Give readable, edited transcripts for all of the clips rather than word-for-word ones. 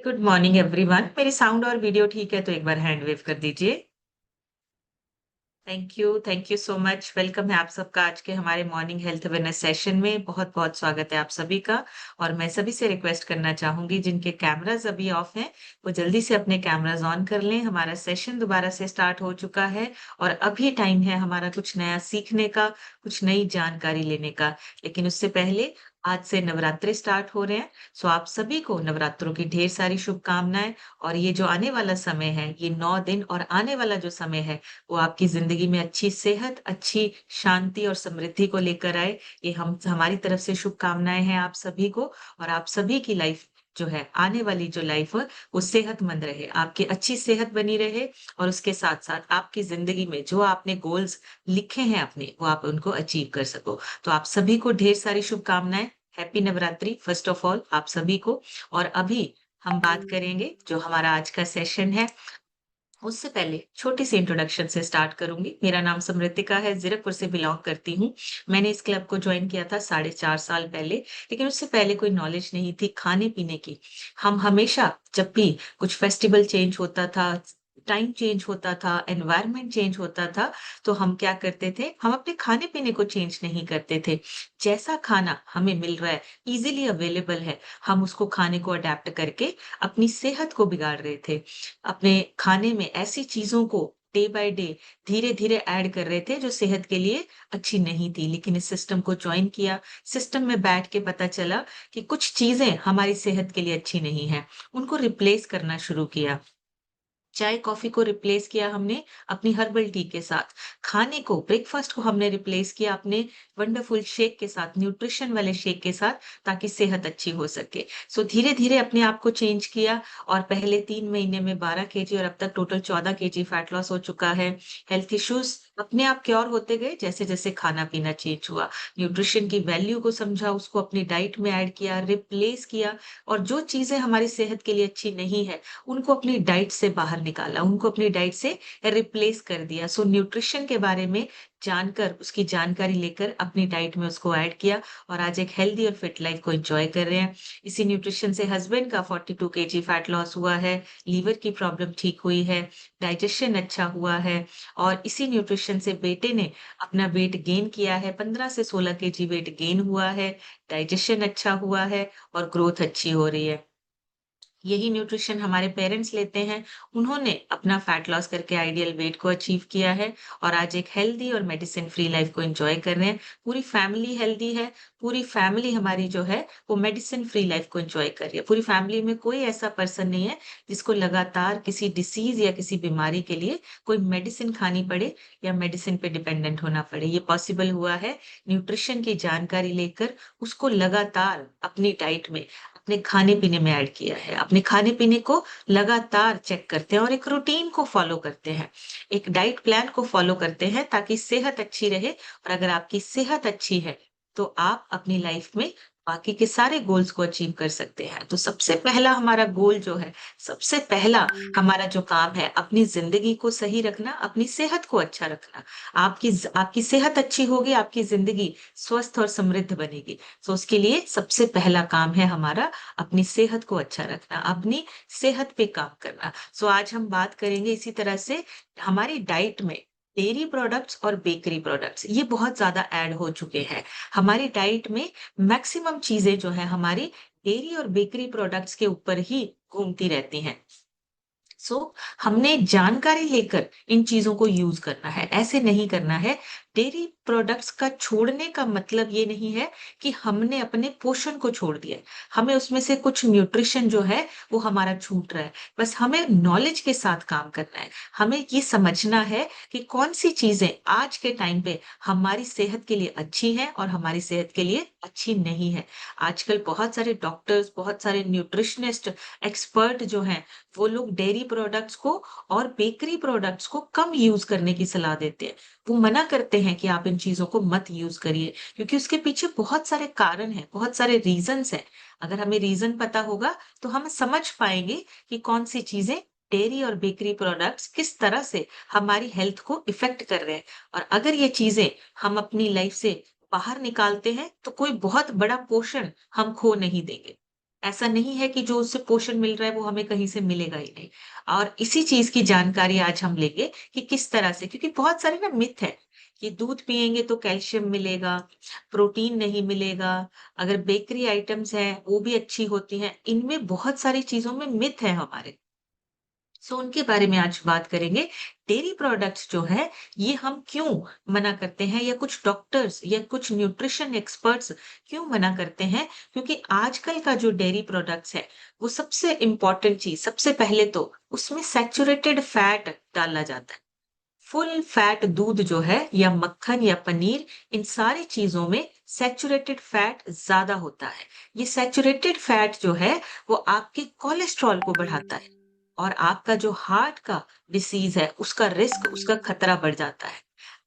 Good morning everyone. मेरी sound और video ठीक है तो एक बार हैंड वेव कर दीजिए। Thank you so much. Welcome है आप सबका आज के हमारे मॉर्निंग हेल्थ अवेयरनेस सेशन में। बहुत बहुत स्वागत है आप सभी का। और मैं सभी से रिक्वेस्ट करना चाहूंगी जिनके कैमराज अभी ऑफ हैं वो जल्दी से अपने कैमराज ऑन कर लें। हमारा सेशन दोबारा से स्टार्ट हो चुका है और अभी टाइम है हमारा कुछ नया सीखने का, कुछ नई जानकारी लेने का। लेकिन उससे पहले आज से नवरात्रे स्टार्ट हो रहे हैं। सो आप सभी को नवरात्रों की ढेर सारी शुभकामनाएं। और ये जो आने वाला समय है, ये 9 दिन और आने वाला जो समय है वो आपकी जिंदगी में अच्छी सेहत, अच्छी शांति और समृद्धि को लेकर आए। ये हम हमारी तरफ से शुभकामनाएं हैं आप सभी को। और आप सभी की लाइफ जो है, आने वाली जो लाइफ है वो सेहतमंद रहे, आपकी अच्छी सेहत बनी रहे। और उसके साथ साथ आपकी जिंदगी में जो आपने गोल्स लिखे हैं अपने, वो आप उनको अचीव कर सको। तो आप सभी को ढेर सारी शुभकामनाएं। Happy Navratri first of all आप सभी को। और अभी हम बात करेंगे जो हमारा आज का सेशन है, उससे पहले छोटी सी इंट्रोडक्शन से स्टार्ट करूंगी। मेरा नाम समृतिका है, जीरकपुर से बिलोंग करती हूँ। मैंने इस क्लब को ज्वाइन किया था 4.5 साल पहले। लेकिन उससे पहले कोई नॉलेज नहीं थी खाने पीने की। हम हमेशा जब भी कुछ फेस्टिवल चेंज होता था, टाइम चेंज होता था, एनवायरनमेंट चेंज होता था, तो हम क्या करते थे, हम अपने खाने पीने को चेंज नहीं करते थे। जैसा खाना हमें मिल रहा है, इजीली अवेलेबल है, हम उसको खाने को अडेप्ट करके अपनी सेहत को बिगाड़ रहे थे। अपने खाने में ऐसी चीजों को डे बाय डे धीरे धीरे ऐड कर रहे थे जो सेहत के लिए अच्छी नहीं थी। लेकिन इस सिस्टम को ज्वाइन किया, सिस्टम में बैठ के पता चला कि कुछ चीजें हमारी सेहत के लिए अच्छी नहीं है। उनको रिप्लेस करना शुरू किया। चाय कॉफी को रिप्लेस किया हमने अपनी हर्बल टी के साथ। खाने को, ब्रेकफास्ट को हमने रिप्लेस किया अपने वंडरफुल शेक के साथ, न्यूट्रिशन वाले शेक के साथ, ताकि सेहत अच्छी हो सके। सो धीरे धीरे अपने आप को चेंज किया। और पहले 3 महीने में 12 kg और अब तक टोटल 14 kg फैट लॉस हो चुका है। हेल्थ इश्यूज अपने आप क्योर होते गए जैसे जैसे खाना पीना चेंज हुआ। न्यूट्रिशन की वैल्यू को समझा, उसको अपनी डाइट में ऐड किया, रिप्लेस किया। और जो चीजें हमारी सेहत के लिए अच्छी नहीं है उनको अपनी डाइट से बाहर निकाला, उनको अपनी डाइट से रिप्लेस कर दिया। सो न्यूट्रिशन के बारे में जानकर, उसकी जानकारी लेकर अपनी डाइट में उसको ऐड किया। और आज एक हेल्दी और फिट लाइफ को एंजॉय कर रहे हैं। इसी न्यूट्रिशन से हस्बैंड का 42 kg फैट लॉस हुआ है, लीवर की प्रॉब्लम ठीक हुई है, डाइजेशन अच्छा हुआ है। और इसी न्यूट्रिशन से बेटे ने अपना वेट गेन किया है, 15 से 16 kg वेट गेन हुआ है, डाइजेशन अच्छा हुआ है और ग्रोथ अच्छी हो रही है। यही न्यूट्रिशन हमारे पेरेंट्स लेते हैं। उन्होंने अपना फैट लॉस करके आइडियल वेट को अचीव किया है और आज एक हेल्दी और मेडिसिन फ्री लाइफ को एंजॉय कर रहे हैं। पूरी फैमिली हेल्दी है। पूरी फैमिली हमारी जो है वो मेडिसिन फ्री लाइफ को एंजॉय कर रही है। पूरी फैमिली में कोई ऐसा पर्सन नहीं है जिसको लगातार किसी डिसीज या किसी बीमारी के लिए कोई मेडिसिन खानी पड़े या मेडिसिन पे डिपेंडेंट होना पड़े। ये पॉसिबल हुआ है न्यूट्रिशन की जानकारी लेकर, उसको लगातार अपनी डाइट में, अपने खाने पीने में ऐड किया है। अपने खाने पीने को लगातार चेक करते हैं और एक रूटीन को फॉलो करते हैं, एक डाइट प्लान को फॉलो करते हैं ताकि सेहत अच्छी रहे। और अगर आपकी सेहत अच्छी है तो आप अपनी लाइफ में बाकी के सारे गोल्स को अचीव कर सकते हैं। तो सबसे पहला हमारा गोल जो है, सबसे पहला हमारा जो काम है, अपनी जिंदगी को सही रखना, अपनी सेहत को अच्छा रखना। आपकी सेहत अच्छी होगी, आपकी जिंदगी स्वस्थ और समृद्ध बनेगी। तो उसके लिए सबसे पहला काम है हमारा अपनी सेहत को अच्छा रखना, अपनी सेहत पे काम करना। सो आज हम बात करेंगे इसी तरह से हमारी डाइट में डेयरी प्रोडक्ट्स और बेकरी प्रोडक्ट्स ये बहुत ज्यादा ऐड हो चुके हैं हमारी डाइट में। मैक्सिमम चीजें जो है हमारी डेयरी और बेकरी प्रोडक्ट्स के ऊपर ही घूमती रहती हैं। हमने जानकारी लेकर इन चीजों को यूज करना है, ऐसे नहीं करना है। डेयरी प्रोडक्ट्स का छोड़ने का मतलब ये नहीं है कि हमने अपने पोषण को छोड़ दिया है। हमें उसमें से कुछ न्यूट्रिशन जो है वो हमारा छूट रहा है। बस हमें नॉलेज के साथ काम करना है। हमें ये समझना है कि कौन सी चीजें आज के टाइम पे हमारी सेहत के लिए अच्छी हैं और हमारी सेहत के लिए अच्छी नहीं है। आजकल बहुत सारे डॉक्टर्स, बहुत सारे न्यूट्रिशनिस्ट, एक्सपर्ट जो हैं, वो लोग डेयरी प्रोडक्ट्स को और बेकरी प्रोडक्ट्स को कम यूज करने की सलाह देते हैं। वो मना करते हैं कि आप इन चीजों को मत यूज करिए, क्योंकि उसके पीछे बहुत सारे कारण हैं, बहुत सारे रीजंस हैं। अगर हमें रीजन पता होगा तो हम समझ पाएंगे कि कौन सी चीजें, डेयरी और बेकरी प्रोडक्ट्स किस तरह से हमारी हेल्थ को इफेक्ट कर रहे हैं। और अगर ये चीजें हम अपनी लाइफ से बाहर निकालते हैं तो कोई बहुत बड़ा पोर्शन हम खो नहीं देंगे। ऐसा नहीं है कि जो उससे पोषण मिल रहा है वो हमें कहीं से मिलेगा ही नहीं। और इसी चीज़ की जानकारी आज हम लेंगे कि किस तरह से, क्योंकि बहुत सारे ना मिथ है कि दूध पिएँगे तो कैल्शियम मिलेगा, प्रोटीन नहीं मिलेगा, अगर बेकरी आइटम्स हैं वो भी अच्छी होती हैं। इनमें बहुत सारी चीज़ों में मिथ है हमारे। सो उनके बारे में आज बात करेंगे। डेयरी प्रोडक्ट्स जो है, ये हम क्यों मना करते हैं, या कुछ डॉक्टर्स या कुछ न्यूट्रिशन एक्सपर्ट्स क्यों मना करते हैं? क्योंकि आजकल का जो डेयरी प्रोडक्ट्स है, वो सबसे इम्पोर्टेंट चीज़, सबसे पहले तो उसमें सैचुरेटेड फैट डाला जाता है। फुल फैट दूध जो है या मक्खन या पनीर, इन सारी चीज़ों में सैचुरेटेड फैट ज़्यादा होता है। ये सैचुरेटेड फैट जो है, वो आपके कोलेस्ट्रॉल को बढ़ाता है और आपका जो हार्ट का डिसीज़ है, उसका रिस्क, उसका खतरा बढ़ जाता है।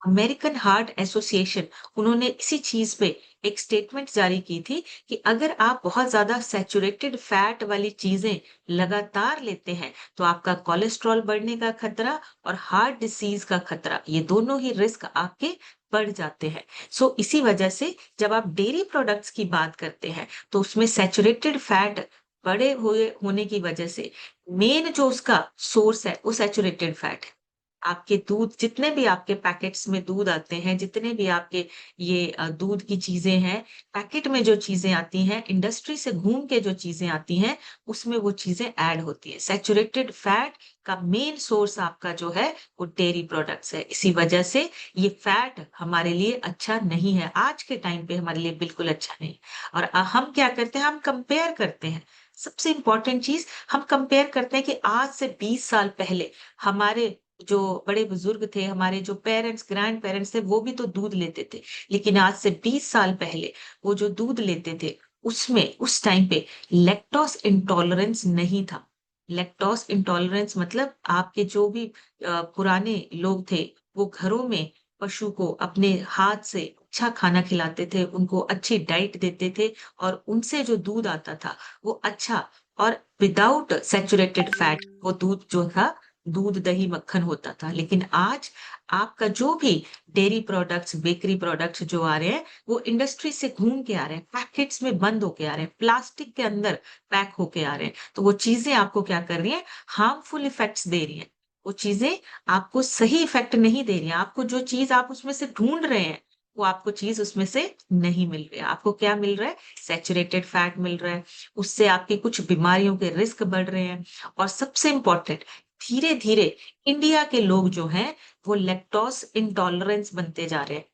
अमेरिकन हार्ट एसोसिएशन, उन्होंने इसी चीज़ पे एक स्टेटमेंट जारी की थी कि अगर आप बहुत ज़्यादा सैचुरेटेड फैट वाली चीज़ें लगातार लेते हैं, तो आपका कोलेस्ट्रॉल बढ़ने का खतरा और हार्ट डिसीज़ का खतरा, ये दोनों ही रिस्क आपके बढ़ जाते हैं। सो इसी वजह से जब आप डेयरी प्रोडक्ट्स की बात करते हैं, तो उसमें सैचुरेटेड फैट बड़े हुए होने की वजह से मेन जो उसका सोर्स है, वो सैचुरेटेड फैट है। आपके दूध, जितने भी आपके पैकेट्स में दूध आते हैं, जितने भी आपके ये दूध की चीज़ें हैं, पैकेट में जो चीज़ें आती हैं, इंडस्ट्री से घूम के जो चीज़ें आती हैं, उसमें वो चीज़ें ऐड होती हैं। सैचुरेटेड फैट का मेन सोर्स आपका जो है, वो डेयरी प्रोडक्ट्स है। इसी वजह से ये फैट हमारे लिए अच्छा नहीं है। आज के टाइम पे हमारे लिए बिल्कुल अच्छा नहीं। और हम क्या करते हैं, हम कंपेयर करते हैं। सबसे इम्पोर्टेंट चीज़, हम कंपेयर करते हैं कि आज से 20 साल पहले हमारे जो बड़े बुजुर्ग थे, हमारे जो पेरेंट्स, ग्रैंड पेरेंट्स थे, वो भी तो दूध लेते थे। लेकिन आज से 20 साल पहले वो जो दूध लेते थे, उसमें उस टाइम पे लैक्टोज़ इंटॉलरेंस नहीं था। लैक्टोज़ इंटॉलरेंस मतलब आपके जो भी पुराने लोग थे, वो घरों में पशु को अपने हाथ से अच्छा खाना खिलाते थे, उनको अच्छी डाइट देते थे और उनसे जो दूध आता था, वो अच्छा और विदाउट सैचुरेटेड फैट वो दूध जो था, दूध, दही, मक्खन होता था। लेकिन आज आपका जो भी डेयरी प्रोडक्ट्स, बेकरी प्रोडक्ट्स जो आ रहे हैं, वो इंडस्ट्री से घूम के आ रहे हैं, पैकेट्स में बंद होके आ रहे हैं, प्लास्टिक के अंदर पैक होके आ रहे हैं। तो वो चीज़ें आपको क्या कर रही हैं, हार्मफुल इफेक्ट्स दे रही हैं। वो चीज़ें आपको सही इफेक्ट नहीं दे रही हैं। आपको जो चीज़ आप उसमें से ढूँढ रहे हैं, वो आपको चीज़ उसमें से नहीं मिल रही है। आपको क्या मिल रहा है? सैचुरेटेड फैट मिल रहा है। उससे आपकी कुछ बीमारियों के रिस्क बढ़ रहे हैं और सबसे इम्पोर्टेंट, धीरे-धीरे इंडिया के लोग जो हैं, वो लैक्टोज़ इंटॉलरेंस बनते जा रहे हैं।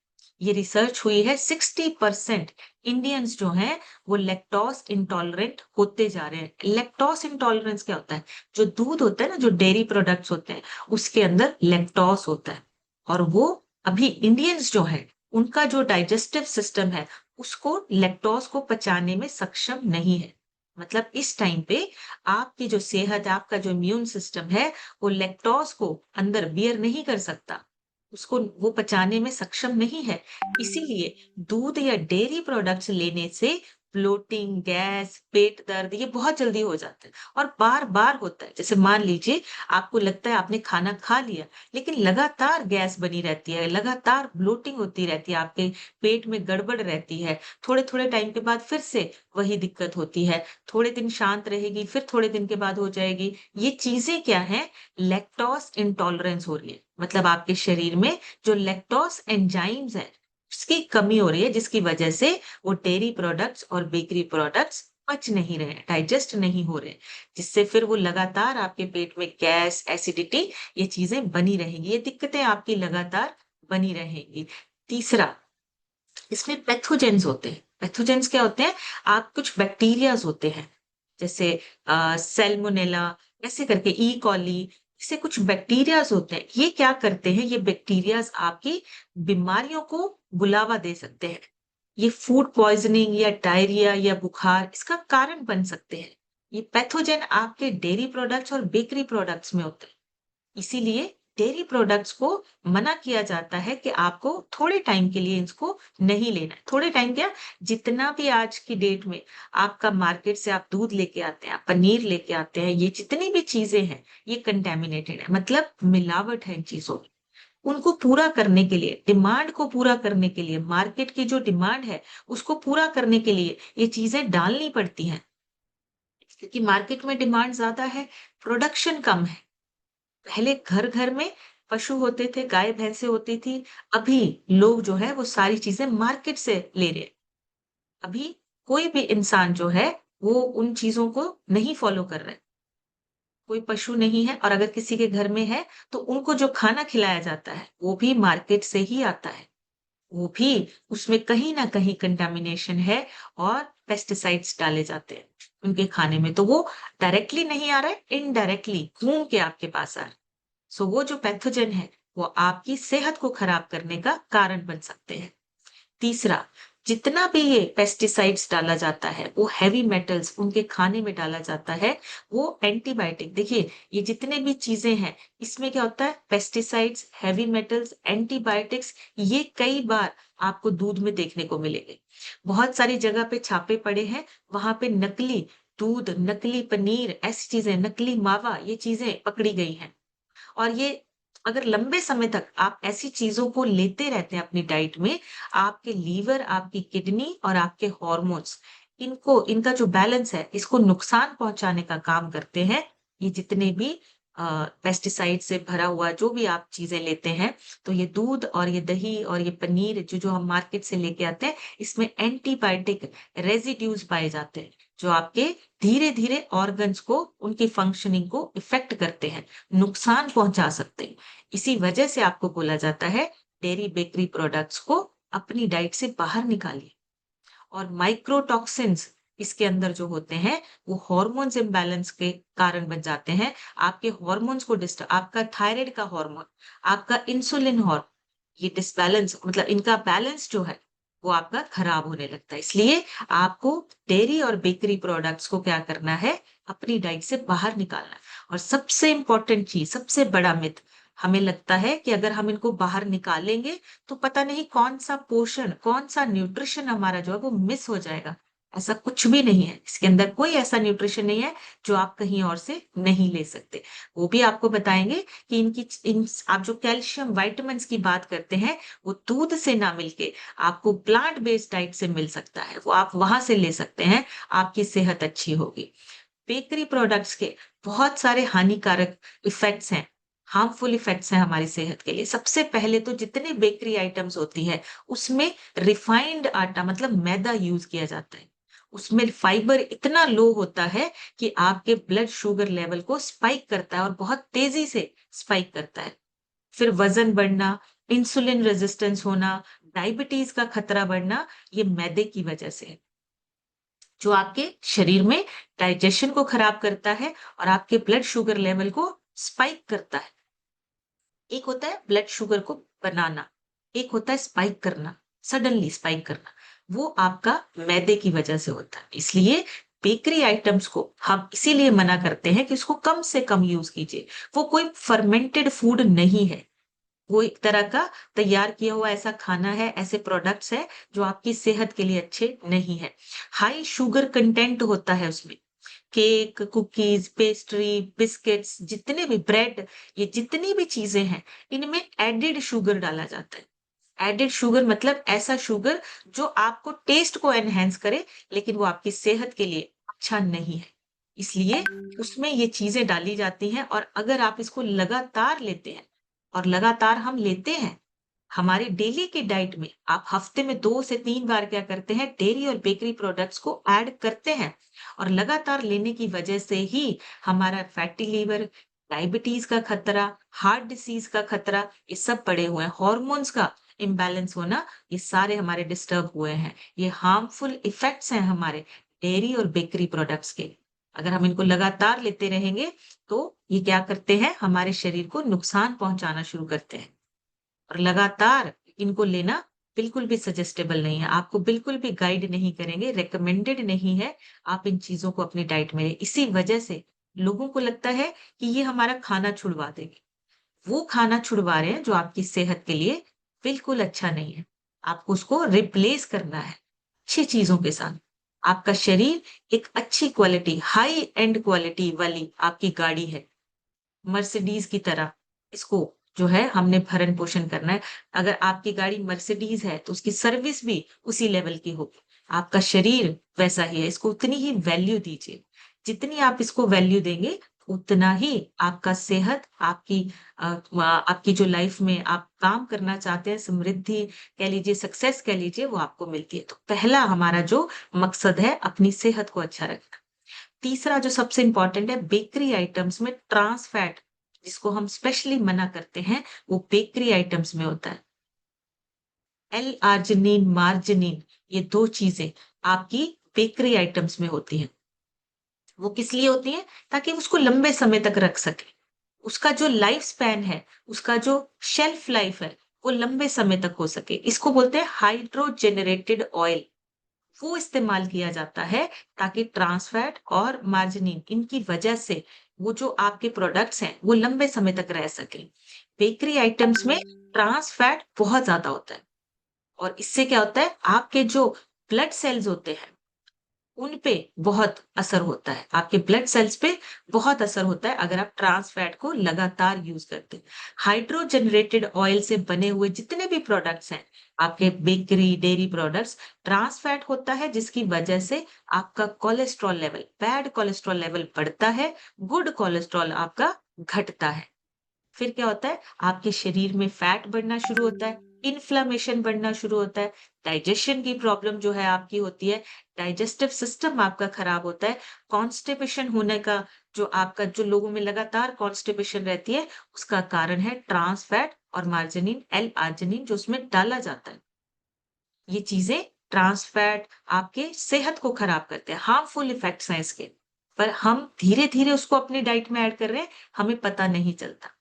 ये रिसर्च हुई है, 60% इंडियंस जो हैं, वो लैक्टोज़ इंटॉलरेंट होते जा रहे हैं। लैक्टोज़ इंटॉलरेंस क्या होता है? जो दूध होता है ना, जो डेयरी प्रोडक्ट्स होते हैं, उसके अंदर लैक्टोज़ होता है और वो अभी इंडियंस जो हैं, उनका जो डाइजेस्टिव सिस्टम है, उसको लैक्टोज़ को पचाने में सक्षम नहीं है। मतलब इस टाइम पे आपकी जो सेहत है, आपका जो इम्यून सिस्टम है, वो लैक्टोज़ को अंदर बियर नहीं कर सकता। उसको वो पचाने में सक्षम नहीं है। इसीलिए दूध या डेयरी प्रोडक्ट्स लेने से ब्लोटिंग, गैस, पेट दर्द, ये बहुत जल्दी हो जाता है और बार-बार होता है। जैसे मान लीजिए आपको लगता है आपने खाना खा लिया, लेकिन लगातार गैस बनी रहती है, लगातार ब्लोटिंग होती रहती है, आपके पेट में गड़बड़ रहती है। थोड़े-थोड़े टाइम के बाद फिर से वही दिक्कत होती है। थोड़े दिन शांत रहेगी, फिर थोड़े दिन के बाद हो जाएगी। ये चीज़ें क्या हैं? लैक्टोज़ इंटॉलरेंस हो रही है। मतलब आपके शरीर में जो लैक्टोज़ एंजाइम्स हैं, उसकी कमी हो रही है, जिसकी वजह से वो डेयरी प्रोडक्ट्स और बेकरी प्रोडक्ट्स पच नहीं रहे हैं, डाइजेस्ट नहीं हो रहे हैं, जिससे फिर वो लगातार आपके पेट में गैस, एसिडिटी, ये चीज़ें बनी रहेंगी। ये दिक्कतें आपकी लगातार बनी रहेंगी। तीसरा, इसमें पैथोजेन्स होते हैं। पैथोजेन्स क्या होते हैं? आप कुछ बैक्टीरियाज़ होते हैं, जैसे सैल्मोनेला, ऐसे करके ई कॉली, ऐसे कुछ बैक्टीरियाज़ होते हैं। ये क्या करते हैं? ये बैक्टीरियाज़ आपकी बीमारियों को बुलावा दे सकते हैं। ये फूड पॉइज़निंग या डायरिया या बुखार, इसका कारण बन सकते हैं। ये पैथोजेन आपके डेयरी प्रोडक्ट्स और बेकरी प्रोडक्ट्स में होते हैं। इसीलिए डेयरी प्रोडक्ट्स को मना किया जाता है कि आपको थोड़े टाइम के लिए इसको नहीं लेना है। थोड़े टाइम क्या, जितना भी आज की डेट में आपका मार्केट से आप दूध लेके आते हैं, आप पनीर लेके आते हैं, ये जितनी भी चीज़ें हैं, ये कंटैमिनेटेड है, मतलब मिलावट है इन चीज़ों में। उनको पूरा करने के लिए, डिमांड को पूरा करने के लिए, मार्केट की जो डिमांड है, उसको पूरा करने के लिए ये चीज़ें डालनी पड़ती हैं। क्योंकि मार्केट में डिमांड ज़्यादा है, प्रोडक्शन कम है। पहले घर-घर में पशु होते थे, गाय-भैंसें होती थी, अभी लोग जो है वो सारी चीज़ें मार्केट से ले रहे हैं। अभी कोई भी इंसान जो है, वो उन चीज़ों को नहीं फ़ॉलो कर रहा है। कोई पशु नहीं है और अगर किसी के घर में है, तो उनको जो खाना खिलाया जाता है, वो भी मार्केट से ही आता है। वो भी उसमें कहीं न कहीं कंटामिनेशन है और पेस्टिसाइड्स डाले जाते हैं, उनके खाने में। तो वो डायरेक्टली नहीं आ रहा है, इनडायरेक्टली घूम के आपके पास आ रहा है। सो वो जो पैथोजेन है, वो आपकी सेहत को खराब करने का कारण बन सकते हैं। तीसरा, जितना भी ये पेस्टिसाइड्स डाला जाता है, वो हेवी मेटल्स उनके खाने में डाला जाता है, वो एंटीबायोटिक देखिए, ये जितने भी चीज़ें हैं, इसमें क्या होता है पेस्टिसाइड्स, हेवी मेटल्स, एंटीबायोटिक्स ये कई बार आपको दूध में देखने को मिलेंगे। बहुत सारी जगह पे छापे पड़े हैं, वहाँ पे नकली दूध, नकली पनीर, ऐसी चीज़ें, नकली मावा, ये चीज़ें पकड़ी गई हैं। और ये अगर लंबे समय तक आप ऐसी चीज़ों को लेते रहते हैं अपनी डाइट में, आपके लीवर, आपकी किडनी और आपके हॉर्मोन्स इनका जो बैलेंस है, इसको नुकसान पहुँचाने का काम करते हैं, ये जितने भी अ, पेस्टिसाइड से भरा हुआ जो भी आप चीज़ें लेते हैं, तो ये दूध और ये दही और ये पनीर जो-जो हम मार्केट से लेके आते हैं, इसमें एंटीबायोटिक रेसिड्यूज़ पाए जाते हैं, जो आपके धीरे-धीरे ऑर्गन्स को, उनकी फंक्शनिंग को इफ़ेक्ट करते हैं। नुकसान पहुँचा सकते हैं। इसी वजह से आपको बोला जाता है डेयरी बेकरी प्रोडक्ट्स को अपनी डाइट से बाहर निकालिए और माइक्रोटॉक्सिन्स इसके अंदर जो होते हैं वो हार्मोन्स इम्बैलेंस के कारण बन जाते हैं। आपके हार्मोन्स को डिस्टर्ब आपका थायराइड का हार्मोन, आपका इंसुलिन हार्मोन ये डिसबैलेंस मतलब इनका बैलेंस जो है वो आपका खराब होने लगता है। इसलिए आपको डेयरी और बेकरी प्रोडक्ट्स को क्या करना है अपनी डाइट से बाहर निकालना है। और सबसे इम्पोर्टेंट चीज़, सबसे बड़ा मिथ हमें लगता है कि अगर हम इनको बाहर निकालेंगे तो पता नहीं कौन-सा पोषण, कौन-सा न्यूट्रिशन हमारा जो है वो मिस हो जाएगा। ऐसा कुछ भी नहीं है। इसके अंदर कोई ऐसा न्यूट्रिशन नहीं है जो आप कहीं और से नहीं ले सकते। वो भी आपको बताएँगे कि इनकी च इन आप जो कैल्शियम, विटामिन्स की बात करते हैं, वो दूध से ना मिलके आपको प्लांट बेस्ड डाइट से मिल सकता है। वो आप वहाँ से ले सकते हैं, आपकी सेहत अच्छी होगी। बेकरी प्रोडक्ट्स के बहुत सारे हानिकारक इफ़ेक्ट्स हैं, हार्मफुल इफ़ेक्ट्स हैं हमारी सेहत के लिए। सबसे पहले तो जितने बेकरी आइटम्स होती है, उसमें रिफाइंड आटा मतलब मैदा यूज़ किया जाता है। उसमें फाइबर इतना लो होता है कि आपके ब्लड शुगर लेवल को स्पाइक करता है और बहुत तेज़ी से स्पाइक करता है। फिर वज़न बढ़ना, इंसुलिन रेज़िस्टेंस होना, डायबिटीज़ का खतरा बढ़ना, ये मैदे की वजह से है। जो आपके शरीर में डाइजेशन को खराब करता है और आपके ब्लड शुगर लेवल को स्पाइक करता है। एक होता है ब्लड शुगर को बनाना, एक होता है स्पाइक करना, सडनली स्पाइक करना। वो आपका मैदे की वजह से होता है। इसलिए बेकरी आइटम्स को हम इसीलिए मना करते हैं कि उसको कम से कम यूज़ कीजिए। वो कोई फर्मेंटेड फूड नहीं है। वो एक तरह का तैयार किया हुआ ऐसा खाना है, ऐसे प्रोडक्ट्स हैं जो आपकी सेहत के लिए अच्छे नहीं हैं। हाई शुगर कंटेंट होता है उसमें। केक, कुकीज़, पेस्ट्री, बिस्किट्स जितने भी ब्रेड ये जितनी भी चीज़ें हैं, इनमें एडेड शुगर डाला जाता है। एडेड शुगर मतलब ऐसा शुगर जो आपको टेस्ट को एनहांस करे, लेकिन वो आपकी सेहत के लिए अच्छा नहीं है। इसलिए उसमें ये चीज़ें डाली जाती हैं और अगर आप इसको लगातार लेते हैं और लगातार हम लेते हैं, हमारी डेली की डाइट में आप हफ्ते में 2 से 3 बार क्या करते हैं, डेयरी और बेकरी प्रोडक्ट्स को ऐड करते हैं और लगातार लेने की वजह से ही हमारा फैटी लिवर, डायबिटीज़ का खतरा, हार्ट डिसीज़ का खतरा, ये सब बढ़े हुए हैं। हॉर्मोन्स का इम्बैलेंस होना, ये सारे हमारे डिस्टर्ब हुए हैं। ये हार्मफुल इफेक्ट्स हैं हमारे डेयरी और बेकरी प्रोडक्ट्स के। अगर हम इनको लगातार लेते रहेंगे, तो ये क्या करते हैं, हमारे शरीर को नुकसान पहुँचाना शुरू करते हैं। और लगातार इनको लेना बिल्कुल भी सजेस्टेबल नहीं है। आपको बिल्कुल भी गाइड नहीं करेंगे, रिकमेंडेड नहीं है, आप इन चीज़ों को अपनी डाइट में लें। इसी वजह से लोगों को लगता है कि ये हमारा खाना छुड़वा देंगे। वो खाना छुड़वा रहे हैं जो आपकी सेहत के लिए बिल्कुल अच्छा नहीं है। आपको उसको रिप्लेस करना है, अच्छी चीज़ों के साथ। आपका शरीर एक अच्छी क्वालिटी, हाई एंड क्वालिटी वाली आपकी गाड़ी है। मर्सिडीज़ की तरह इसको जो है हमने भरण-पोषण करना है। अगर आपकी गाड़ी मर्सिडीज़ है, तो उसकी सर्विस भी उसी लेवल की होगी। आपका शरीर वैसा ही है, इसको उतनी ही वैल्यू दीजिए। जितनी आप इसको वैल्यू देंगे, उतना ही आपका सेहत, आपकी जो लाइफ में आप काम करना चाहते हैं, समृद्धि कह लीजिए, सक्सेस कह लीजिए, वो आपको मिलती है। तो पहला हमारा जो मकसद है, अपनी सेहत को अच्छा रखना। तीसरा जो सबसे इम्पोर्टेंट है, बेकरी आइटम्स में ट्रांस फैट, जिसको हम स्पेशली मना करते हैं, वो बेकरी आइटम्स में होता है। L-आर्जिनिन, मार्जिनिन, ये 2 चीज़ें आपकी बेकरी आइटम्स में होती हैं। वो किस लिए होती हैं? ताकि उसको लंबे समय तक रख सकें। उसका जो लाइफ स्पैन है, उसका जो शेल्फ लाइफ है, वो लंबे समय तक हो सके। इसको बोलते हैं हाइड्रोजेनरेटेड ऑयल। वो इस्तेमाल किया जाता है ताकि ट्रांस फैट और मार्जिनिन, इनकी वजह से वो जो आपके प्रोडक्ट्स हैं, वो लंबे समय तक रह सकें। बेकरी आइटम्स में ट्रांस फैट बहुत ज़्यादा होता है। और इससे क्या होता है, आपके जो ब्लड सेल्स होते हैं, उन पे बहुत असर होता है। आपके ब्लड सेल्स पे बहुत असर होता है अगर आप ट्रांस फैट को लगातार यूज़ करते हैं। हाइड्रोजनरेटेड ऑयल से बने हुए जितने भी प्रोडक्ट्स हैं, आपके bakery, dairy products, trans fat होता है, जिसकी वजह से आपका cholesterol level, bad cholesterol level बढ़ता है, गुड कोलेस्ट्रॉल आपका घटता है। फिर क्या होता है, आपके शरीर में फैट बढ़ना शुरू होता है, इन्फ्लेमेशन बढ़ना शुरू होता है, डाइजेशन की प्रॉब्लम जो है आपकी होती है, डाइजेस्टिव सिस्टम आपका खराब होता है, कॉन्स्टिपेशन होने का, जो आपका जो लोगों में लगातार कॉन्स्टिपेशन रहती है, उसका कारण है ट्रांस फैट और मार्जिनिन, L-आर्जिनिन जो उसमें डाला जाता है। ये चीज़ें, ट्रांस फैट, आपके सेहत को खराब करते हैं, हार्मफुल इफेक्ट्स हैं इसके। पर हम धीरे-धीरे उसको अपनी डाइट में ऐड कर रहे हैं, हमें पता नहीं चलता।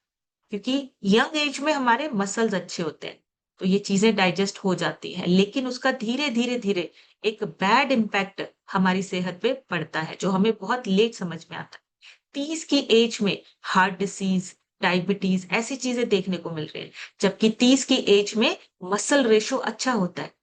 क्योंकि यंग एज में हमारे मसल्स अच्छे होते हैं, तो ये चीज़ें डाइजेस्ट हो जाती हैं, लेकिन उसका धीरे-धीरे एक बैड इम्पैक्ट हमारी सेहत पे पड़ता है, जो हमें बहुत लेट समझ में आता है। 30 की एज में हार्ट डिसीज़, डायबिटीज़ ऐसी चीज़ें देखने को मिल रही हैं, जबकि 30 की एज में मसल रेशियो अच्छा होता है।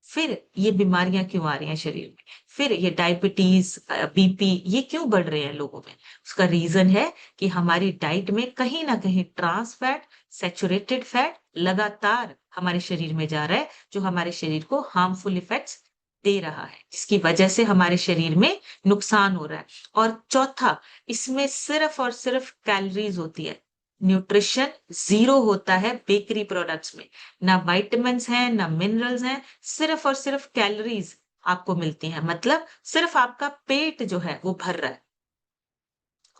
फिर ये बीमारियाँ क्यों आ रही हैं शरीर में? फिर ये डायबिटीज़, बीपी, ये क्यों बढ़ रहे हैं लोगों में? उसका रीज़न है कि हमारी डाइट में कहीं न कहीं ट्रांस फैट, सैचुरेटेड फैट लगातार हमारे शरीर में जा रहा है, जो हमारे शरीर को हार्मफुल इफेक्ट्स दे रहा है, जिसकी वजह से हमारे शरीर में नुकसान हो रहा है। और चौथा, इसमें सिर्फ़ और सिर्फ़ कैलोरीज़ होती है। न्यूट्रिशन ज़ीरो होता है बेकरी प्रोडक्ट्स में। ना विटामिन्स हैं, ना मिनरल्स हैं, सिर्फ़ और सिर्फ़ कैलोरीज़ आपको मिलती हैं। मतलब सिर्फ़ आपका पेट जो है वो भर रहा है,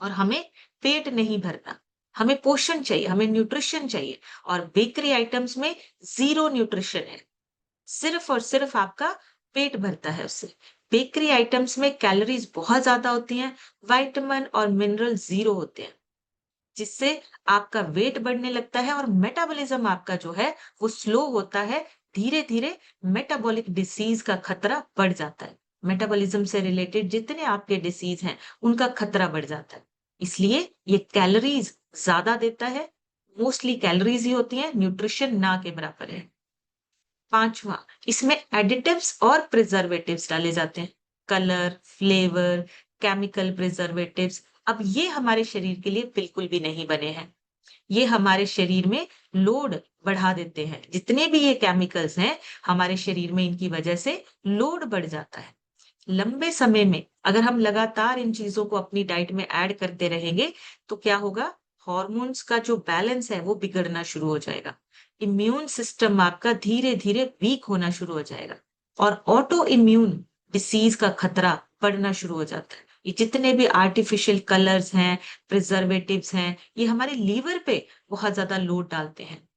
और हमें पेट नहीं भरना। हमें पोषण चाहिए, हमें न्यूट्रिशन चाहिए, और बेकरी आइटम्स में ज़ीरो न्यूट्रिशन है। सिर्फ़ और सिर्फ़ आपका पेट भरता है उससे। बेकरी आइटम्स में कैलोरीज़ बहुत ज़्यादा होती हैं, विटामिन और मिनरल ज़ीरो होते हैं। जिससे आपका वेट बढ़ने लगता है, और मेटाबॉलिज्म आपका जो है वो स्लो होता है। धीरे-धीरे मेटाबॉलिक डिसीज़ का खतरा बढ़ जाता है। मेटाबॉलिज्म से रिलेटेड जितने आपके डिसीज़ हैं, उनका खतरा बढ़ जाता है। इसलिए ये कैलोरीज़ ज़्यादा देता है, मोस्टली कैलोरीज़ ही होती हैं, न्यूट्रिशन ना के बराबर है। 5वां, इसमें एडिटिव्स और प्रिजर्वेटिव्स डाले जाते हैं। कलर, फ्लेवर, केमिकल प्रिजर्वेटिव्स, अब ये हमारे शरीर के लिए बिल्कुल भी नहीं बने हैं। ये हमारे शरीर में लोड बढ़ा देते हैं। जितने भी ये केमिकल्स हैं, हमारे शरीर में इनकी वजह से लोड बढ़ जाता है। लंबे समय में अगर हम लगातार इन चीज़ों को अपनी डाइट में ऐड करते रहेंगे, तो क्या होगा? हॉर्मोन्स का जो बैलेंस है, वो बिगड़ना शुरू हो जाएगा। इम्यून सिस्टम आपका धीरे-धीरे वीक होना शुरू हो जाएगा, और ऑटो इम्यून डिसीज़ का खतरा बढ़ना शुरू हो जाता है। ये जितने भी आर्टिफ़िशियल कलर्स हैं, प्रिज़र्वेटिव्स हैं, ये हमारे लीवर पे बहुत ज़्यादा लोड डालते हैं।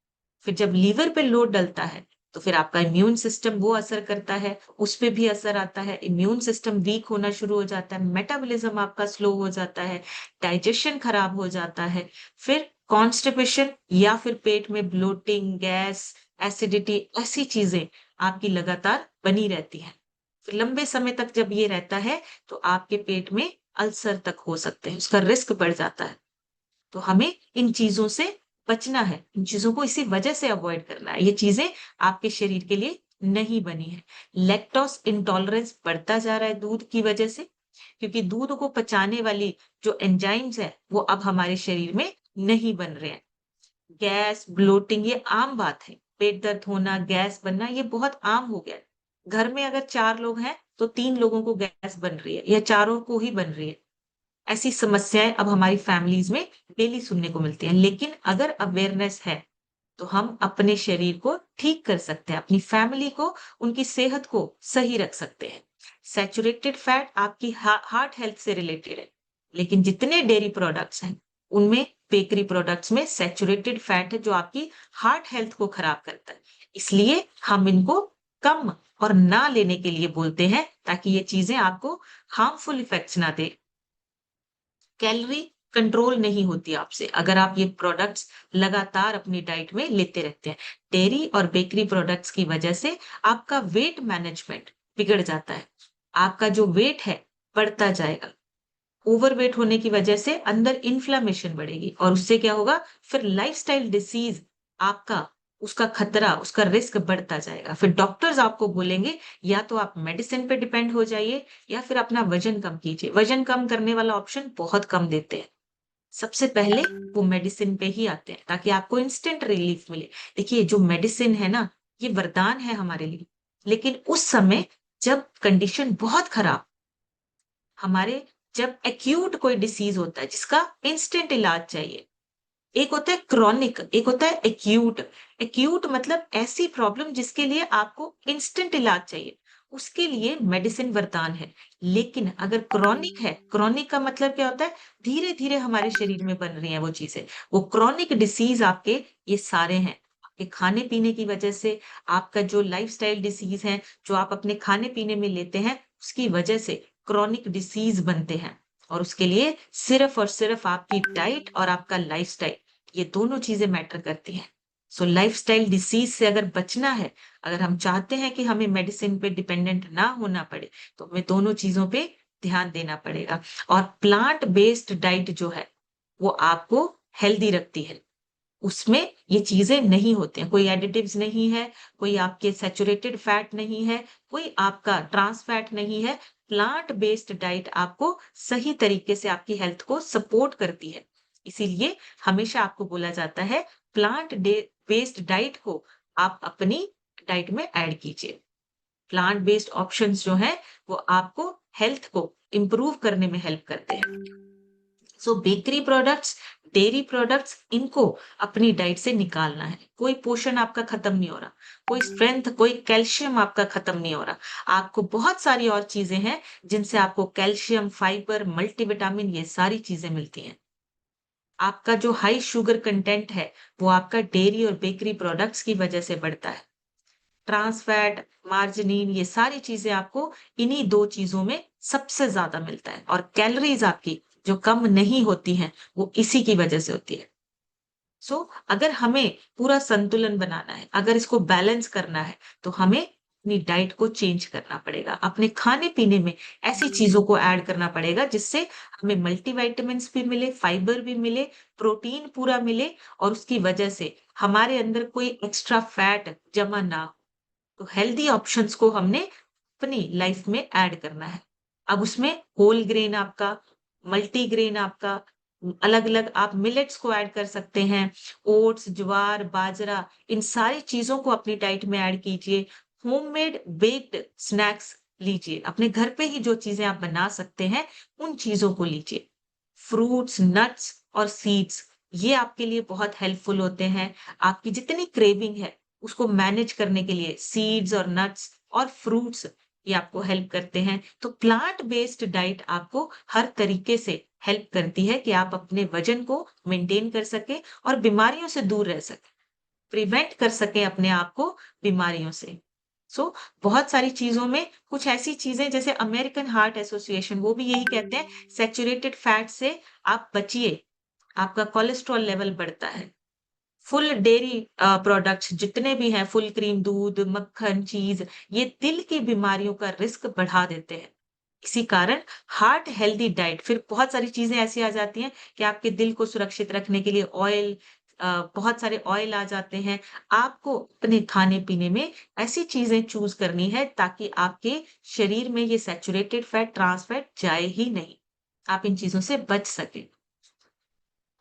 फिर जब लीवर पे लोड डलता है, तो फिर आपका इम्यून सिस्टम वो असर करता है, उस पे भी असर आता है, इम्यून सिस्टम वीक होना शुरू हो जाता है, मेटाबॉलिज्म आपका स्लो हो जाता है, डाइजेशन खराब हो जाता है, फिर कॉन्स्टिपेशन या फिर पेट में ब्लोटिंग, गैस, एसिडिटी, ऐसी चीज़ें आपकी लगातार बनी रहती हैं। फिर लंबे समय तक जब ये रहता है, तो आपके पेट में अल्सर तक हो सकते हैं, उसका रिस्क बढ़ जाता है। तो हमें इन चीज़ों से बचना है, इन चीज़ों को इसी वजह से अवॉइड करना है। ये चीज़ें आपके शरीर के लिए नहीं बनी हैं। लैक्टोज़ इंटॉलरेंस बढ़ता जा रहा है दूध की वजह से, क्योंकि दूध को पचाने वाली जो एंजाइम्स हैं, वो अब हमारे शरीर में नहीं बन रहे हैं। गैस, ब्लोटिंग, ये आम बात है। पेट दर्द होना, गैस बनना, ये बहुत आम हो गया है। घर में अगर 4 लोग हैं, तो 3 लोगों को गैस बन रही है, या चारों को ही बन रही है। ऐसी समस्याएं अब हमारी फैमिलीज में डेली सुनने को मिलती हैं। लेकिन अगर अवेयरनेस है तो हम अपने शरीर को ठीक कर सकते हैं, अपनी फैमिली को, उनकी सेहत को सही रख सकते हैं। सैचुरेटेड फैट आपकी हार्ट हेल्थ से रिलेटेड है, लेकिन जितने डेयरी प्रोडक्ट्स हैं उनमें, बेकरी प्रोडक्ट्स में सैचुरेटेड फैट है जो आपकी हार्ट हेल्थ को खराब करता है। इसलिए हम इनको कम और ना लेने के लिए बोलते हैं, ताकि ये चीजें आपको हार्मफुल इफेक्ट्स ना दे। कैलोरी कंट्रोल नहीं होती आपसे अगर आप ये प्रोडक्ट्स लगातार अपनी डाइट में लेते रहते हैं। डेयरी और बेकरी प्रोडक्ट्स की वजह से आपका वेट मैनेजमेंट बिगड़ जाता है। आपका जो वेट है बढ़ता जाएगा। ओवरवेट होने की वजह से अंदर इन्फ्लेमेशन बढ़ेगी और उससे क्या होगा, फिर लाइफस्टाइल डिसीज आपका, उसका खतरा, उसका रिस्क बढ़ता जाएगा। फिर डॉक्टर्स आपको बोलेंगे या तो आप मेडिसिन पे डिपेंड हो जाइए या फिर अपना वजन कम कीजिए। वजन कम करने वाला ऑप्शन बहुत कम देते हैं। सबसे पहले वो मेडिसिन पे ही आते हैं ताकि आपको इंस्टेंट रिलीफ मिले। देखिए, जो मेडिसिन है ना, ये वरदान है हमारे लिए। लेकिन उस समय जब कंडीशन बहुत खराब, हमारे, जब एक्यूट कोई डिसीज होता है जिसका इंस्टेंट इलाज चाहिए, एक होता है क्रॉनिक, एक होता है एक्यूट। एक्यूट मतलब ऐसी प्रॉब्लम जिसके लिए आपको इंस्टेंट इलाज चाहिए, उसके लिए मेडिसिन वरदान है। लेकिन अगर क्रॉनिक है, क्रॉनिक का मतलब क्या होता है, धीरे धीरे हमारे शरीर में बन रही हैं वो चीजें, वो क्रॉनिक डिसीज आपके ये सारे हैं। आपके खाने पीने की वजह से, आपका जो लाइफस्टाइल डिसीज है, जो आप अपने खाने पीने में लेते हैं, उसकी वजह से क्रॉनिक डिसीज बनते हैं। और उसके लिए सिर्फ और सिर्फ आपकी डाइट और आपका लाइफस्टाइल, ये दोनों चीजें मैटर करती हैं। सो लाइफस्टाइल डिसीज से अगर बचना है, अगर हम चाहते हैं कि हमें मेडिसिन पे डिपेंडेंट ना होना पड़े, तो हमें दोनों चीजों पे ध्यान देना पड़ेगा। और प्लांट बेस्ड डाइट जो है वो आपको हेल्दी रखती है। उसमें ये चीजें नहीं होती हैं, कोई एडिटिव्स नहीं है, कोई आपके सैचुरेटेड फैट नहीं है, कोई आपका ट्रांस फैट नहीं है। प्लांट बेस्ड डाइट आपको सही तरीके से आपकी हेल्थ को सपोर्ट करती है। इसीलिए हमेशा आपको बोला जाता है, प्लांट बेस्ड डाइट को आप अपनी डाइट में ऐड कीजिए। प्लांट बेस्ड ऑप्शंस जो हैं वो आपको हेल्थ को इंप्रूव करने में हेल्प करते हैं। सो बेकरी प्रोडक्ट्स, डेयरी प्रोडक्ट्स, इनको अपनी डाइट से निकालना है। कोई पोषण आपका खत्म नहीं हो रहा, कोई स्ट्रेंथ, कोई कैल्शियम आपका खत्म नहीं हो रहा। आपको बहुत सारी और चीजें हैं जिनसे आपको कैल्शियम, फाइबर, मल्टीविटामिन, ये सारी चीजें मिलती हैं। आपका जो हाई शुगर कंटेंट है वो आपका डेयरी और बेकरी प्रोडक्ट्स की वजह से बढ़ता है। ट्रांस फैट, मार्जिनिन, ये सारी चीजें आपको इन्हीं दो चीजों में सबसे ज्यादा मिलता है। और कैलोरीज आपकी जो कम नहीं होती हैं वो इसी की वजह से होती है। सो अगर हमें पूरा संतुलन बनाना है, अगर इसको बैलेंस करना है, तो हमें अपनी डाइट को चेंज करना पड़ेगा। अपने खाने पीने में ऐसी चीजों को ऐड करना पड़ेगा जिससे हमें मल्टीविटामिन्स भी मिले, फाइबर भी मिले, प्रोटीन पूरा मिले, और उसकी वजह से हमारे अंदर कोई एक्स्ट्रा फैट जमा ना हो। तो हेल्दी ऑप्शंस को हमने अपनी लाइफ में ऐड करना है। अब उसमें होल ग्रेन आपका, मल्टी ग्रेन आपका, अलग अलग आप मिलेट्स को ऐड कर सकते हैं। ओट्स, ज्वार, बाजरा, इन सारी चीजों को अपनी डाइट में ऐड कीजिए। होममेड बेक्ड स्नैक्स लीजिए, अपने घर पे ही जो चीजें आप बना सकते हैं उन चीजों को लीजिए। फ्रूट्स, नट्स और सीड्स, ये आपके लिए बहुत हेल्पफुल होते हैं। आपकी जितनी क्रेविंग है उसको मैनेज करने के लिए सीड्स और नट्स और फ्रूट्स, ये आपको हेल्प करते हैं। तो प्लांट बेस्ड डाइट आपको हर तरीके से हेल्प करती है कि आप अपने वजन को मेंटेन कर सके और बीमारियों से दूर रह सके, प्रिवेंट कर सके अपने आप को बीमारियों से। सो बहुत सारी चीजों में कुछ ऐसी चीजें, जैसे अमेरिकन हार्ट एसोसिएशन, वो भी यही कहते हैं, सैचुरेटेड फैट से आप बचिए, आपका कोलेस्ट्रॉल लेवल बढ़ता है। फुल डेयरी प्रोडक्ट्स जितने भी हैं, फुल क्रीम दूध, मक्खन, चीज, ये दिल की बीमारियों का रिस्क बढ़ा देते हैं। इसी कारण हार्ट हेल्दी डाइट, फिर बहुत सारी चीजें ऐसी आ जाती हैं कि आपके दिल को सुरक्षित रखने के लिए ऑयल, बहुत सारे ऑयल आ जाते हैं। आपको अपने खाने पीने में ऐसी चीजें चूज करनी है ताकि आपके शरीर में ये सैचुरेटेड फैट, ट्रांस फैट जाए ही नहीं, आप इन चीजों से बच सके।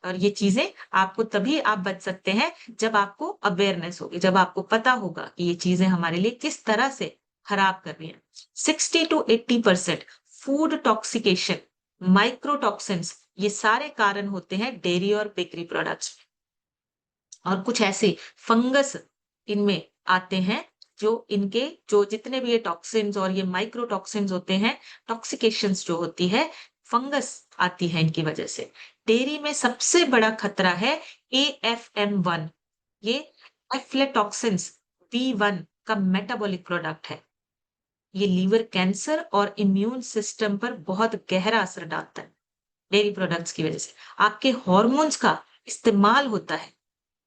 और ये चीजें आपको तभी आप बच सकते हैं जब आपको अवेयरनेस होगी, जब आपको पता होगा कि ये चीजें हमारे लिए किस तरह से खराब कर रही हैं। 60 to 80% फूड टॉक्सिकेशन माइक्रोटॉक्सिन्स, ये सारे कारण होते हैं डेयरी और बेकरी प्रोडक्ट्स में। और कुछ ऐसे फंगस इनमें आते हैं जो इनके जो जितने भी ये टॉक्सिन्स और ये माइक्रोटॉक्सिन्स होते हैं, टॉक्सिकेशंस जो होती है, फंगस आती है इनकी वजह से। डेयरी में सबसे बड़ा खतरा है AFM1, ये एफ्लेटॉक्सिन्स B1 का मेटाबॉलिक प्रोडक्ट है। ये लीवर कैंसर और इम्यून सिस्टम पर बहुत गहरा असर डालता है, डेयरी प्रोडक्ट्स की वजह से। आपके हार्मोन्स का इस्तेमाल होता है,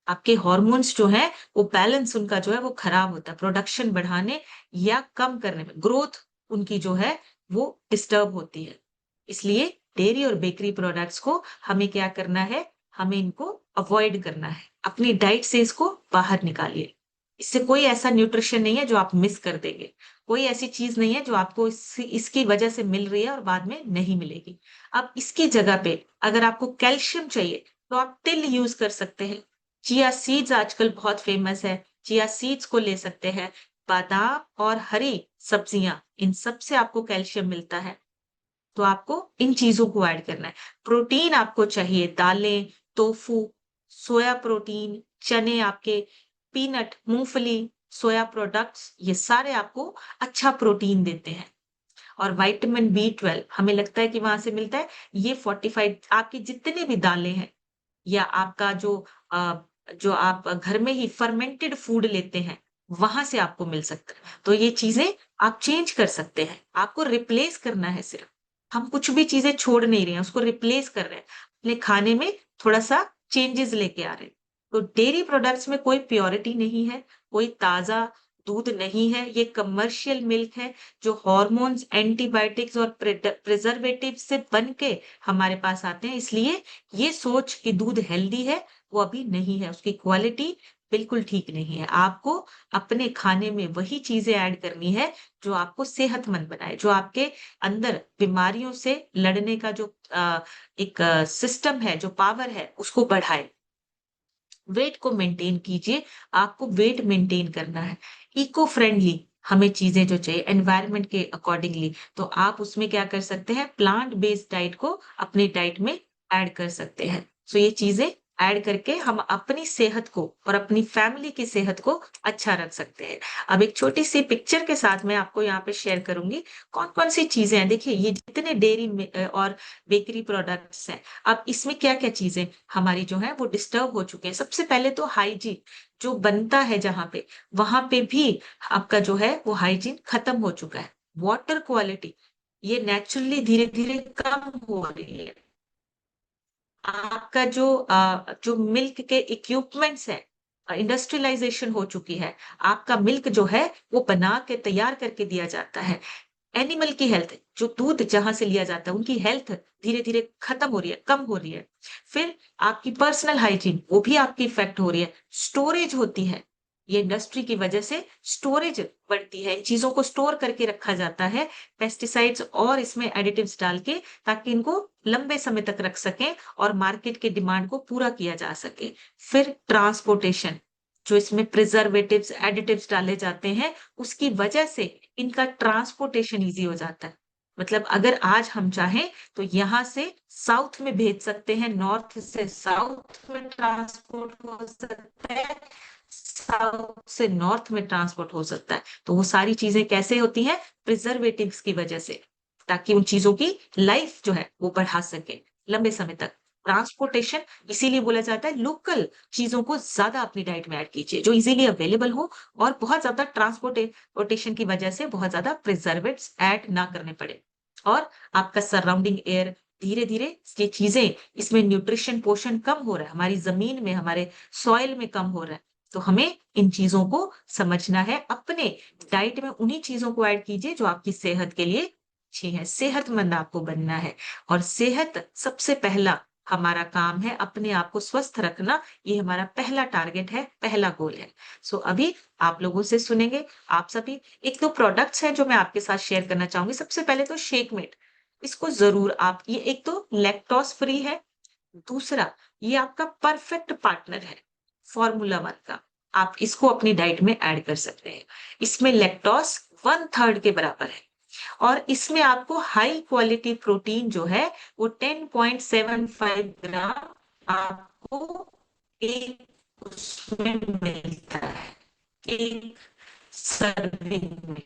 आपके हार्मोन्स जो हैं, वो बैलेंस उनका जो है वो खराब होता है, प्रोडक्शन बढ़ाने या कम करने में, ग्रोथ उनकी जो है वो डिस्टर्ब होती है। इसलिए डेयरी और बेकरी प्रोडक्ट्स को हमें क्या करना है, हमें इनको अवॉइड करना है। अपनी डाइट से इसको बाहर निकालिए। इससे कोई ऐसा न्यूट्रिशन नहीं है जो आप मिस कर देंगे। कोई ऐसी चीज़ नहीं है जो आपको इसकी वजह से मिल रही है और बाद में नहीं मिलेगी। अब इसकी जगह पे अगर आपको कैल्शियम चाहिए, तो आप तिल यूज़ कर सकते हैं। चिया सीड्स आजकल बहुत फेमस है, चिया सीड्स को ले सकते हैं। बादाम और हरी सब्जियां, इन सब से आपको कैल्शियम मिलता है, तो आपको इन चीजों को ऐड करना है। प्रोटीन आपको चाहिए, दालें, टोफू, सोया प्रोटीन, चने आपके, पीनट, मूंगफली, सोया प्रोडक्ट्स, ये सारे आपको अच्छा प्रोटीन देते हैं। और विटामिन B12 हमें लगता है कि वहां से मिलता है, ये 45 आपकी जितने भी दालें हैं या आपका जो आप घर में ही फर्मेंटेड फूड लेते हैं, वहां से आपको मिल सकता है। तो ये चीजें आप चेंज कर सकते हैं, आपको रिप्लेस करना है सिर्फ। हम कुछ भी चीजें छोड़ नहीं रहे हैं, उसको रिप्लेस कर रहे हैं, अपने खाने में थोड़ा सा चेंजेस लेके आ रहे हैं। तो डेयरी प्रोडक्ट्स में कोई प्योरिटी नहीं है, कोई ताजा दूध नहीं है, ये कमर्शियल मिल्क है जो हॉर्मोन्स, एंटीबायोटिक्स और प्रिजर्वेटिव से बन के हमारे पास आते हैं। इसलिए ये सोच कि दूध हेल्दी है, वो अभी नहीं है, उसकी क्वालिटी बिल्कुल ठीक नहीं है। आपको अपने खाने में वही चीजें ऐड करनी है जो आपको सेहतमंद बनाए, जो आपके अंदर बीमारियों से लड़ने का जो एक सिस्टम है, जो पावर है, उसको बढ़ाए। वेट को मेंटेन कीजिए, आपको वेट मेंटेन करना है। इको फ्रेंडली हमें चीजें जो चाहिए एनवायरनमेंट के अकॉर्डिंगली, तो आप उसमें क्या कर सकते हैं, प्लांट बेस्ड डाइट को अपनी डाइट में ऐड कर सकते हैं। सो ये चीजें ऐड करके हम अपनी सेहत को और अपनी फैमिली की सेहत को अच्छा रख सकते हैं। अब एक छोटी सी पिक्चर के साथ मैं आपको यहाँ पे शेयर करूंगी कौन कौन सी चीजें हैं। देखिए ये जितने डेयरी और बेकरी प्रोडक्ट्स हैं, अब इसमें क्या-क्या चीजें हमारी जो है वो डिस्टर्ब हो चुके हैं। सबसे पहले तो हाइजीन जो बनता है जहाँ पे, वहां पे भी आपका जो है वो हाइजीन खत्म हो चुका है। वाटर क्वालिटी ये नेचुरली धीरे-धीरे कम हो रही है। आपका जो मिल्क के इक्विपमेंट्स है, इंडस्ट्रियलाइजेशन हो चुकी है। आपका मिल्क जो है वो बना के तैयार करके दिया जाता है। एनिमल की हेल्थ, जो दूध जहाँ से लिया जाता है, उनकी हेल्थ धीरे-धीरे खत्म हो रही है, कम हो रही है। फिर आपकी पर्सनल हाइजीन, वो भी आपकी इफ़ेक्ट हो रही है। स्टोरेज होती है, ये इंडस्ट्री की वजह से स्टोरेज बढ़ती है, इन चीज़ों को स्टोर करके रखा जाता है, पेस्टिसाइड्स और इसमें एडिटिव्स डाल के, ताकि इनको लंबे समय तक रख सकें और मार्केट की डिमांड को पूरा किया जा सके। फिर ट्रांसपोर्टेशन, जो इसमें प्रिजर्वेटिव्स, एडिटिव्स डाले जाते हैं, उसकी वजह से इनका ट्रांसपोर्टेशन ईज़ी हो जाता है। मतलब अगर आज हम चाहें तो यहाँ से साउथ में भेज सकते हैं, नॉर्थ से साउथ में ट्रांसपोर्ट हो सकता है, साउथ से नॉर्थ में ट्रांसपोर्ट हो सकता है। तो वो सारी चीज़ें कैसे होती हैं? प्रिजर्वेटिव्स की वजह से, ताकि उन चीज़ों की लाइफ जो है वो बढ़ा सकें लंबे समय तक। ट्रांसपोर्टेशन इसीलिए बोला जाता है लोकल चीज़ों को ज़्यादा अपनी डाइट में ऐड कीजिए, जो इज़िली अवेलेबल हो और बहुत ज़्यादा ट्रांसपोर्टेशन की वजह से बहुत ज़्यादा प्रिजर्वेटिव्स ऐड ना करने पड़े। और आपका सराउंडिंग एयर, धीरे-धीरे ये चीज़ें, इसमें न्यूट्रिशन पोषण कम हो रहा है, हमारी ज़मीन में, हमारे सॉइल में कम हो रहा है। तो हमें इन चीज़ों को समझना है, अपने डाइट में उन्हीं चीज़ों को ऐड कीजिए जो आपकी सेहत के लिए अच्छी है। सेहतमंद आपको बनना है और सेहत सबसे पहला हमारा काम है, अपने आप को स्वस्थ रखना, ये हमारा पहला टारगेट है, पहला गोल है। सो अभी आप लोगों से सुनेंगे, आप सभी 1-2 प्रोडक्ट्स हैं जो मैं आपके साथ शेयर करना चाहूँगी। सबसे पहले तो शेकमेट, इसको ज़रूर आप, ये एक तो लैक्टोज़ फ्री है, दूसरा ये आपका परफेक्ट पार्टनर है, फ़ॉर्मूला 1 का। आप इसको अपनी डाइट में ऐड कर सकते हैं। इसमें लैक्टोज़ 1/3 के बराबर है। और इसमें आपको हाई क्वालिटी प्रोटीन जो है वो 10.75 ग्राम आपको एक उसमें मिलता है, एक सर्विंग में।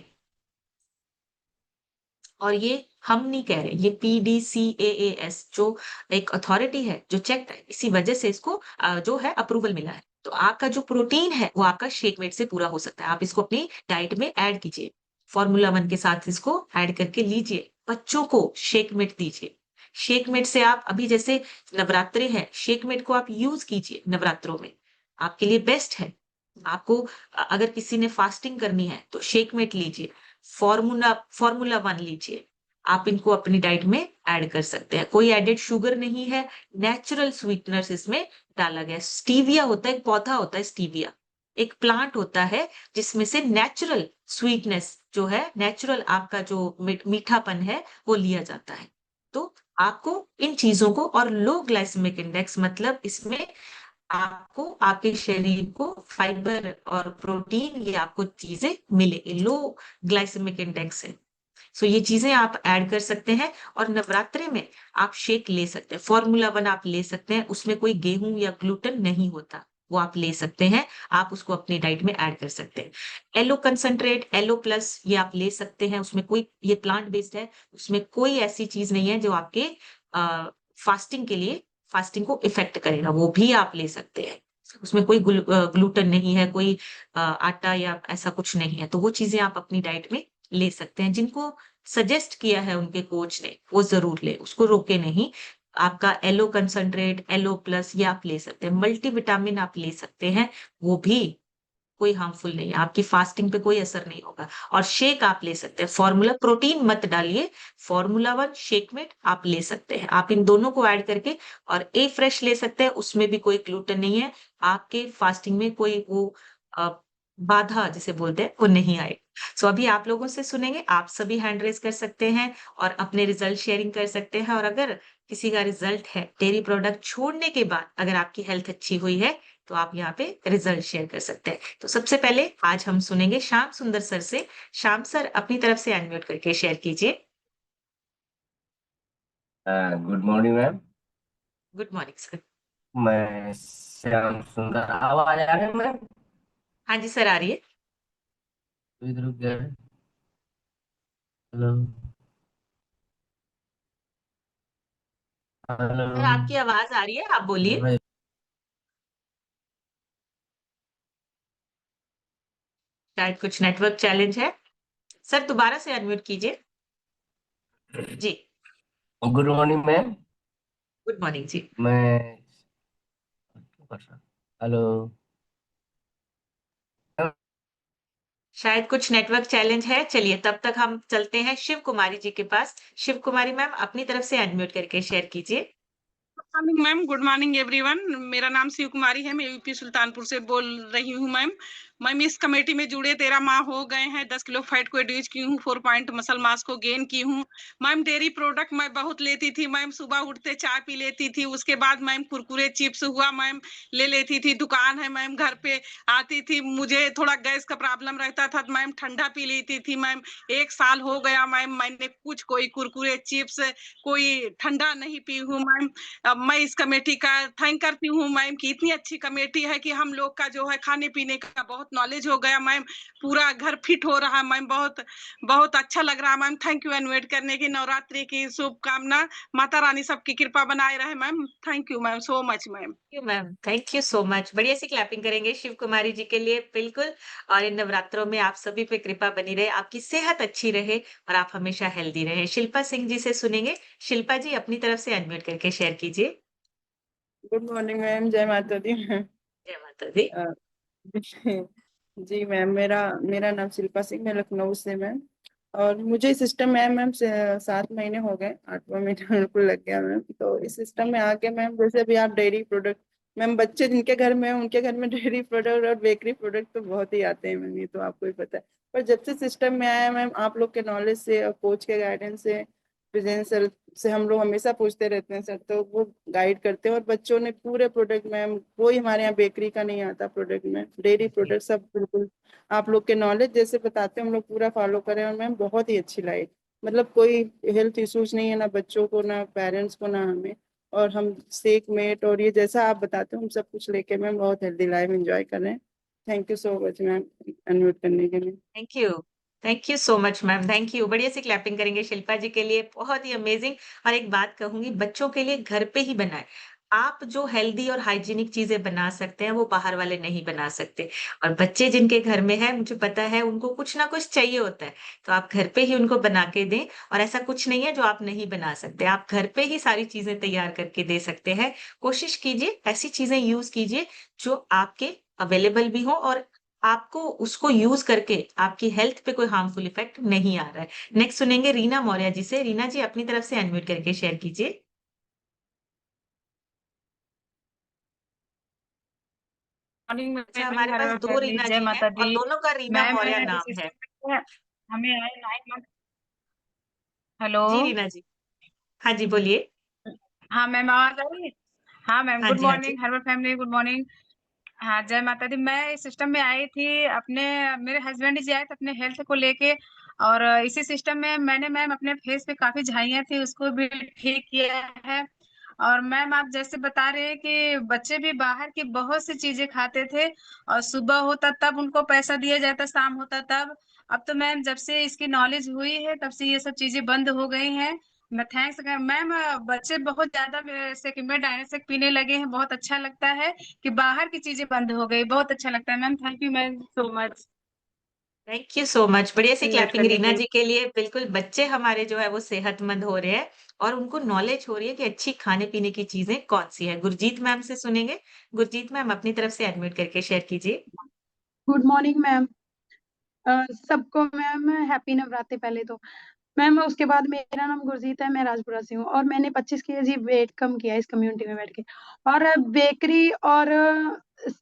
और ये हम नहीं कह रहे, ये PDCAAS जो एक अथॉरिटी है जो चेक है, इसी वजह से इसको जो है अप्रूवल मिला है। तो आपका जो प्रोटीन है वो आपका शेकमेट से पूरा हो सकता है। आप इसको अपनी डाइट में ऐड कीजिए, फॉर्मूला 1 के साथ इसको ऐड करके लीजिए, बच्चों को शेकमेट दीजिए। शेकमेट से आप अभी जैसे नवरात्रे हैं, शेकमेट को आप यूज कीजिए नवरात्रों में, आपके लिए बेस्ट है। आपको अगर किसी ने फास्टिंग करनी है तो शेकमेट लीजिए, फॉर्मूला 1 लीजिए। आप इनको अपनी डाइट में ऐड कर सकते हैं, कोई एडेड शुगर नहीं है, नेचुरल स्वीटनर्स इसमें डाला गया है। स्टीविया होता है, एक पौधा होता है स्टीविया, एक प्लांट होता है जिसमें से नेचुरल स्वीटनेस जो है, नेचुरल आपका जो मीठापन है वो लिया जाता है। तो आपको इन चीजों को, और लो ग्लाइसेमिक इंडेक्स मतलब इसमें आपको आपके शरीर को फाइबर और प्रोटीन, ये आपको चीजें मिलेगी, लो ग्लाइसेमिक इंडेक्स है। सो ये चीजें आप ऐड कर सकते हैं। और नवरात्रे में आप शेक ले सकते हैं, फॉर्मूला 1 आप ले सकते हैं, उसमें कोई गेहूं या ग्लूटेन नहीं होता, वो आप ले सकते हैं। आप उसको अपनी डाइट में ऐड कर सकते हैं। एलो कंसंट्रेट, एलो प्लस, ये आप ले सकते हैं, उसमें कोई, ये प्लांट बेस्ड है, उसमें कोई ऐसी चीज नहीं है जो आपके फास्टिंग के लिए, फास्टिंग को इफेक्ट करेगा, वो भी आप ले सकते हैं। उसमें कोई ग्लूटेन नहीं है, कोई आटा या ऐसा कुछ नहीं है, तो वो चीजें आप अपनी डाइट में ले सकते हैं। जिनको सजेस्ट किया है उनके कोच ने, वो जरूर ले, उसको रोके नहीं। आपका एलो कंसंट्रेट, एलो प्लस, ये आप ले सकते हैं। मल्टीविटामिन आप ले सकते हैं, वो भी कोई हार्मफुल नहीं है, आपकी फास्टिंग पे कोई असर नहीं होगा। और शेक आप ले सकते हैं, फॉर्मूला प्रोटीन मत डालिए, फॉर्मूला 1 शेकमेट आप ले सकते हैं। आप इन दोनों को ऐड करके, और ए फ्रेश ले सकते हैं, उसमें भी कोई ग्लूटेन नहीं है, आपके फास्टिंग में कोई वो अ, बाधा जिसे बोलते हैं वो नहीं आए। सो अभी आप लोगों से सुनेंगे, आप सभी हैंड रेज कर सकते हैं और अपने रिजल्ट शेयरिंग कर सकते हैं। और अगर किसी का रिजल्ट है डेयरी प्रोडक्ट छोड़ने के बाद, अगर आपकी हेल्थ अच्छी हुई है, तो आप यहाँ पे रिजल्ट शेयर कर सकते हैं। तो सबसे पहले आज हम सुनेंगे श्याम सुंदर सर से। श्याम सर अपनी तरफ से अनम्यूट करके शेयर कीजिए। Good morning ma'am. Good morning sir. मैं श्याम सुंदर, आवाज आ रही है मैम? हाँ जी सर, आ रही है। तो इधर रुक गया। Hello hello. सर आपकी आवाज आ रही है, आप बोलिए। भाई, शायद कुछ नेटवर्क चैलेंज है। सर दोबारा से अनम्यूट कीजिए। जी। Good morning ma'am. Good morning जी। मैं हेलो। शायद कुछ नेटवर्क चैलेंज है, चलिए तब तक हम चलते हैं शिव कुमारी जी के पास। शिव कुमारी मैम अपनी तरफ से अनम्यूट करके शेयर कीजिए। Morning ma'am, good morning everyone. मेरा नाम शिव कुमारी है, मैं यूपी सुल्तानपुर से बोल रही हूँ मैम। मैम इस कमेटी में जुड़े 13 माह हो गए हैं। 10 किलो फैट को रिड्यूस की हूँ, 4 पॉइंट मसल मास को गेन की हूँ। मैम डेयरी प्रोडक्ट मैं बहुत लेती थी मैम, सुबह उठते चाय पी लेती थी, उसके बाद मैम कुरकुरे चिप्स हुआ मैम ले लेती थी। दुकान है मैम, घर पे आती थी, मुझे थोड़ा गैस का प्रॉब्लम रहता था तो मैम ठंडा पी लेती थी मैम। 1 साल हो गया मैम, मैंने कुछ कोई कुरकुरे चिप्स कोई ठंडा नहीं पी हूँ मैम। अब मैं इस कमेटी का थैंक करती हूँ मैम कि इतनी अच्छी कमेटी है कि हम लोग का जो है खाने पीने का बहुत नॉलेज हो गया मैम, पूरा घर फिट हो रहा है मैम, बहुत बहुत अच्छा लग रहा है मैम। थैंक यू इनवाइट करने की, नवरात्रि की शुभकामना, माता रानी सबकी कृपा बनाए रहे ma'am. Thank you ma'am, so much ma'am. You ma'am, thank you so much. बढ़िया सी क्लैपिंग करेंगे शिव कुमारी जी के लिए, बिल्कुल। और इन नवरात्रों में आप सभी पे कृपा बनी रहे, आपकी सेहत अच्छी रहे और आप हमेशा हेल्दी रहे। शिल्पा सिंह जी से सुनेंगे। शिल्पा जी अपनी तरफ से अनम्यूट करके शेयर कीजिए। गुड मॉर्निंग मैम, जय माता दी। जय माता दी। अ, जी मैम, मेरा मेरा नाम शिल्पा सिंह, मैं लखनऊ से मैम। और मुझे इस सिस्टम में मैम 7 महीने हो गए, 8वां महीना बिल्कुल लग गया मैम। तो इस सिस्टम में आके मैम, जैसे अभी आप डेयरी प्रोडक्ट, मैम बच्चे जिनके घर में हैं, उनके घर में डेयरी प्रोडक्ट और बेकरी प्रोडक्ट तो बहुत ही आते हैं मैम, ये तो आपको ही पता है। पर जब से सिस्टम में आया मैम, आप लोग के नॉलेज से और कोच के गाइडेंस से प्रेजेंस सर से हम लोग हमेशा पूछते रहते हैं सर, तो वो गाइड करते हैं। और बच्चों ने पूरे प्रोडक्ट मैम, कोई हमारे यहाँ बेकरी का नहीं आता प्रोडक्ट में, डेयरी प्रोडक्ट सब बिल्कुल आप लोग के नॉलेज जैसे बताते हैं हम लोग पूरा फॉलो करें। और मैम बहुत ही अच्छी लाई, मतलब कोई हेल्थ इश्यूज नहीं है, ना बच्चों को, ना पेरेंट्स को, ना हमें। और हम सेक मेट और ये जैसा आप बताते हो हम सब कुछ लेके मैम बहुत हेल्दी लाइफ एंजॉय कर रहे हैं। Thank you so much ma'am unmute करने के लिए। Thank you so much ma'am, thank you. बढ़िया से क्लैपिंग करेंगे शिल्पा जी के लिए, बहुत ही अमेजिंग। और एक बात कहूंगी, बच्चों के लिए घर पे ही बनाए। आप जो हेल्दी और हाइजीनिक चीजें बना सकते हैं वो बाहर वाले नहीं बना सकते। और बच्चे जिनके घर में है, मुझे पता है उनको कुछ ना कुछ चाहिए होता है, तो आप घर पे ही उनको बना के दें। और ऐसा कुछ नहीं है जो आप नहीं बना सकते, आप घर पे ही सारी चीजें तैयार करके दे सकते हैं। कोशिश कीजिए ऐसी चीजें यूज कीजिए जो आपके अवेलेबल भी हो, और आपको उसको यूज करके आपकी हेल्थ पे कोई हार्मफुल इफेक्ट नहीं आ रहा है। नेक्स्ट सुनेंगे रीना मौर्य जी से। रीना जी अपनी तरफ से अनम्यूट करके शेयर कीजिए। मॉर्निंग अच्छा, मैम, हमारे हर पास हर दो फैमिली, रीना जय जी हैं माता और दी। दोनों का रीना मैम, मौर्य इस नाम है। सिस्टम में हमें आए 9 मंथ। हेलो। जी रीना जी, हाँ जी बोलिए। हाँ मैम, आवाज आ रही है? हाँ मैम, हाँ गुड जी, हाँ जी। मॉर्निंग हर फैमिली, गुड मॉर्निंग। हाँ, जय माता दी। मैं इस सिस्टम में आई थी अपने, मेरे हस्बैंड जी आए थे अपने हेल्थ को लेके। और इसी सिस्टम में मैंने मैम अपने फेस पे काफी झाइयाँ थी, उसको भी ठीक किया है। और मैम, आप जैसे बता रहे हैं कि बच्चे भी बाहर की बहुत सी चीजें खाते थे, और सुबह होता तब उनको पैसा दिया जाता, शाम होता तब। अब तो मैम जब से इसकी नॉलेज हुई है तब से ये सब चीजें बंद हो गई हैं। मैं थैंक्स मैम। बच्चे बहुत ज्यादा सेकमेंट डायनेसेक पीने लगे हैं, बहुत अच्छा लगता है कि बाहर की चीजें बंद हो गई, बहुत अच्छा लगता है ma'am. Thank you ma'am so much thank you so much. बढ़िया सी इनवाइट क्लैपिंग करने रीना के लिए। जी के लिए। बिल्कुल बच्चे हमारे जो है वो सेहतमंद हो रहे हैं, और उनको नॉलेज हो रही है कि अच्छी खाने पीने की चीजें कौन सी है। गुरजीत मैम से सुनेंगे। गुरजीत मैम अपनी तरफ से अनम्यूट करके शेयर कीजिए। Good morning ma'am. सबको मैम हैप्पी नवरात्रि पहले तो। मैम उसके बाद मेरा नाम गुरजीत है, मैं राजपुरा से हूँ और मैंने 25 केजी वेट कम किया इस कम्युनिटी में बैठ के। और बेकरी और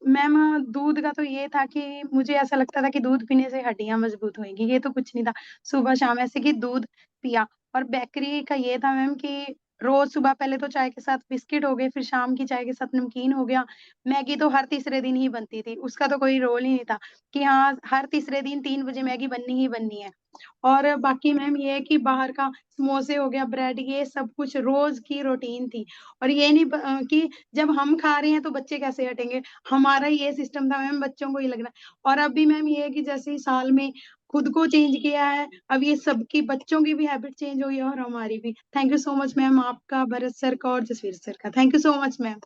मैम दूध का तो ये था कि मुझे ऐसा लगता था कि दूध पीने से हड्डियां मजबूत होंगी, ये तो कुछ नहीं था। सुबह शाम ऐसे कि दूध पिया। और बेकरी का ये था मैम कि रोज सुबह पहले तो चाय के साथ बिस्किट हो गए, फिर शाम की चाय के साथ नमकीन हो गया। मैगी तो हर तीसरे दिन ही बनती थी, उसका तो कोई रोल ही नहीं था कि हाँ हर तीसरे दिन 3 बजे मैगी बननी ही बननी है। और बाकी मैम ये है कि बाहर का समोसे हो गया, ब्रेड, ये सब कुछ रोज की रूटीन थी। और ये नहीं कि जब हम खा रहे हैं तो बच्चे कैसे हटेंगे, हमारा ये सिस्टम था मैम बच्चों को ही लगना। और अभी मैम ये है कि जैसे ही साल में खुद को चेंज किया है, अब ये सबकी बच्चों की भी हैबिट चेंज हुई है और हमारी भी। Thank you so much ma'am, आपका, भरत सर का और जसवीर सर का, thank you so much ma'am.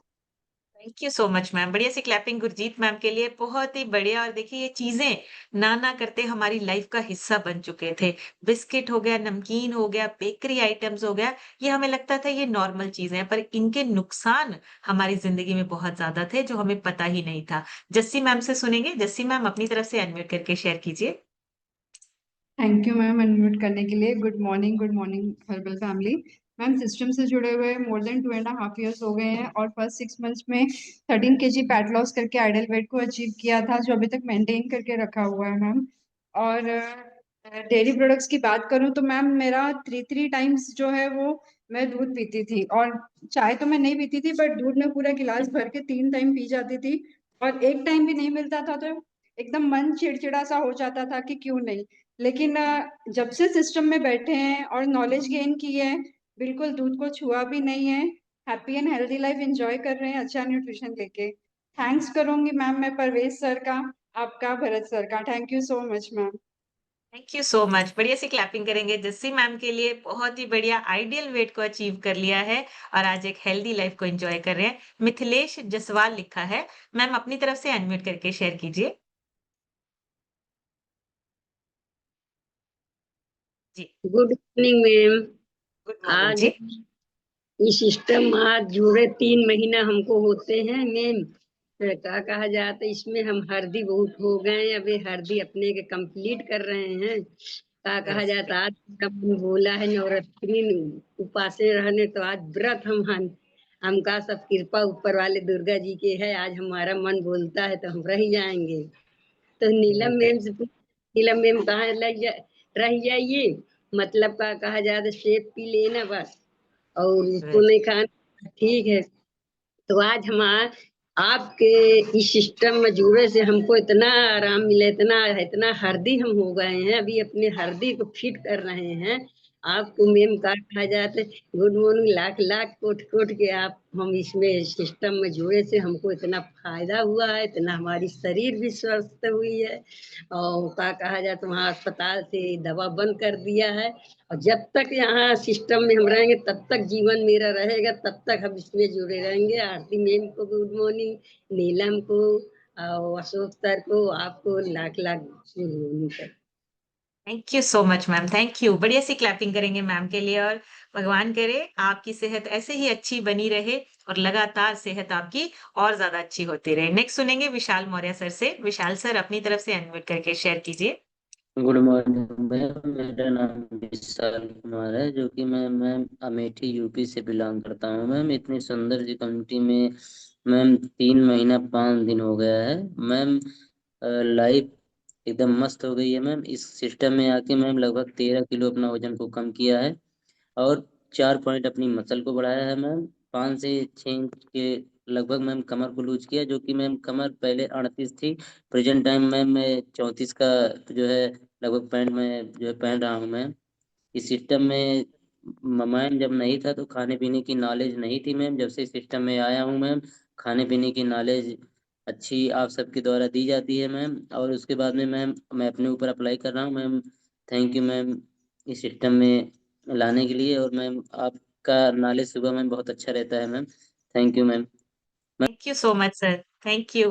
Thank you so much ma'am. बढ़िया सी क्लैपिंग गुरजीत मैम के लिए, बहुत ही बढ़िया। और देखिए ये चीजें ना ना करते हमारी लाइफ का हिस्सा बन चुके थे। बिस्किट हो गया, नमकीन हो गया, बेकरी आइटम्स हो गया, ये हमें लगता था ये नॉर्मल चीजें हैं, पर इनके नुकसान हमारी जिंदगी में बहुत ज्यादा थे जो हमें पता ही नहीं था। जस्सी मैम से सुनेंगे। जस्सी मैम अपनी तरफ से अनम्यूट करके शेयर कीजिए। थैंक यू मैम अनम्यूट करने के लिए। Good morning herbal family. Ma'am system से जुड़े हुए मोर देन 2.5 years हो गए हैं और फर्स्ट 6 months में 13 kg फैट लॉस करके आइडल वेट को अचीव किया था, जो अभी तक मेंटेन करके रखा हुआ है मैम। और डेयरी प्रोडक्ट्स की बात करूं तो मैम मेरा 3 times जो है वो मैं दूध पीती थी, और चाय तो मैं नहीं पीती थी बट दूध में पूरा गिलास भर के 3 टाइम पी जाती थी। और एक टाइम भी नहीं मिलता था तो एकदम मन चिड़चिड़ा सा हो जाता था कि क्यों नहीं। लेकिन जब से सिस्टम में बैठे हैं और नॉलेज गेन की है, बिल्कुल दूध को छुआ भी नहीं है, happy and healthy life enjoy कर रहे हैं अच्छा न्यूट्रिशन लेके। थैंक्स करूंगी मैम मैं परवेज सर का, आपका, भरत सर का। Thank you so much ma'am. Thank you so much. बढ़िया से क्लैपिंग करेंगे जस्सी मैम के लिए। बहुत ही बढ़िया, आइडियल वेट को अचीव कर लिया है और आज एक हेल्दी लाइफ को एंजॉय कर रहे हैं। मिथिलेश जसवाल लिखा है। मैम अपनी तरफ से अनम्यूट करके शेयर कीजिए। जी, good morning ma'am. Good morning आज जी। ये सिस्टम आज जुड़े 3 महीना हमको होते हैं मैम। तो क्या कहा जाता है, इसमें हम हरदी बहुत हो गए, अभी हरदी अपने के कंप्लीट कर रहे हैं। क्या कहा यस, जाता, आज जब हम बोला है नवरात्रि उपासे रहने, तो आज व्रत हमका सब कृपा ऊपर वाले दुर्गा जी के है। आज हमारा मन बोलता है तो हम रह जाएंगे। तो नीलम मैम से नीलम मैम कहाँ रह जाइए। मतलब का कहा जाए सेब पी लेना बस, और उसको वेरी नहीं खाना, ठीक है। तो आज हम आपके इस सिस्टम में जुड़े से हमको इतना आराम मिला, इतना इतना हरदी हम हो गए हैं, अभी अपने हरदी को फिट कर रहे हैं। आपको मेम का कहा जाते गुड मॉर्निंग, लाख लाख कोट कोट के आप हम इसमें सिस्टम में जुड़े से हमको इतना फायदा हुआ है, इतना हमारी शरीर भी स्वस्थ हुई है। और क्या कहा जाए तो वहाँ अस्पताल से दवा बंद कर दिया है, और जब तक यहाँ सिस्टम में हम रहेंगे तब तक जीवन मेरा रहेगा, तब तक हम इसमें जुड़े रहेंगे। आरती मैम को गुड मॉर्निंग, नीलम को और अशोक सर को, आपको lakh lakh good morning sir. Thank you so much ma'am, thank you. बढ़िया सी क्लैपिंग करेंगे मैम के लिए, और भगवान करे आपकी सेहत ऐसे ही अच्छी बनी रहे और लगातार सेहत आपकी और ज्यादा अच्छी होती रहे। नेक्स्ट सुनेंगे विशाल मौर्य सर से। विशाल सर अपनी तरफ से अनम्यूट करके शेयर कीजिए। गुड मॉर्निंग मैम, मेरा नाम विशाल कुमार है, जो कि मैं अमेठी यूपी से बिलोंग करता हूँ। मैम इतनी सुंदर जी कम्युनिटी में मैम 3 महीना 5 दिन हो गया है मैम। लाइफ एकदम मस्त हो गई है मैम। इस सिस्टम में आके मैम लगभग 13 किलो अपना वजन को कम किया है, और 4 पॉइंट अपनी मसल को बढ़ाया है मैम। 5 से 6 इंच के लगभग मैम कमर को लूज किया, जो कि मैम कमर पहले 38 थी, प्रेजेंट टाइम मैम मैं 34 का जो है लगभग पैंट में जो है पहन रहा हूँ मैम। इस सिस्टम में मैम जब नहीं था तो खाने पीने की नॉलेज नहीं थी मैम। जब से सिस्टम में आया हूँ मैम, खाने पीने की नॉलेज अच्छी आप सबके द्वारा दी जाती है मैम, और उसके बाद में मैम मैं अपने ऊपर अप्लाई कर रहा हूँ मैम। थैंक यू मैम इस सिस्टम में लाने के लिए, और मैम आपका नॉलेज सुबह में बहुत अच्छा रहता है ma'am. Thank you ma'am. Thank you so much sir, thank you.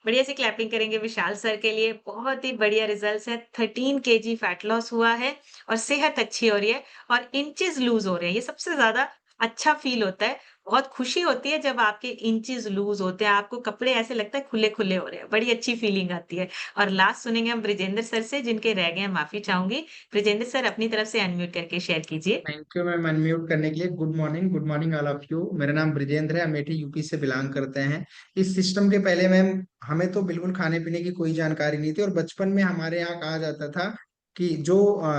बढ़िया सी क्लैपिंग करेंगे विशाल सर के लिए। बहुत ही बढ़िया रिजल्ट्स है। 13 केजी फैट लॉस हुआ है और सेहत अच्छी हो रही है और इंचेस लूज हो रहे हैं। ये सबसे ज्यादा अच्छा फील होता है। बहुत खुशी होती है जब आपके इंचेस लूज होते हैं, आपको कपड़े ऐसे लगता है खुले खुले हो रहे हैं, बड़ी अच्छी फीलिंग आती है। और लास्ट सुनेंगे हम ब्रिजेंद्र सर से, जिनके रह गए हैं, माफी चाहूंगी। ब्रिजेंद्र सर अपनी तरफ से अनम्यूट करके शेयर कीजिए। थैंक यू मैम अनम्यूट करने के लिए। Good morning all of you. मेरा नाम ब्रिजेंद्र है, अमेठी यूपी से बिलोंग करते हैं। इस सिस्टम के पहले मैम हमें तो बिल्कुल खाने पीने की कोई जानकारी नहीं थी, और बचपन में हमारे यहाँ कहा जाता था कि जो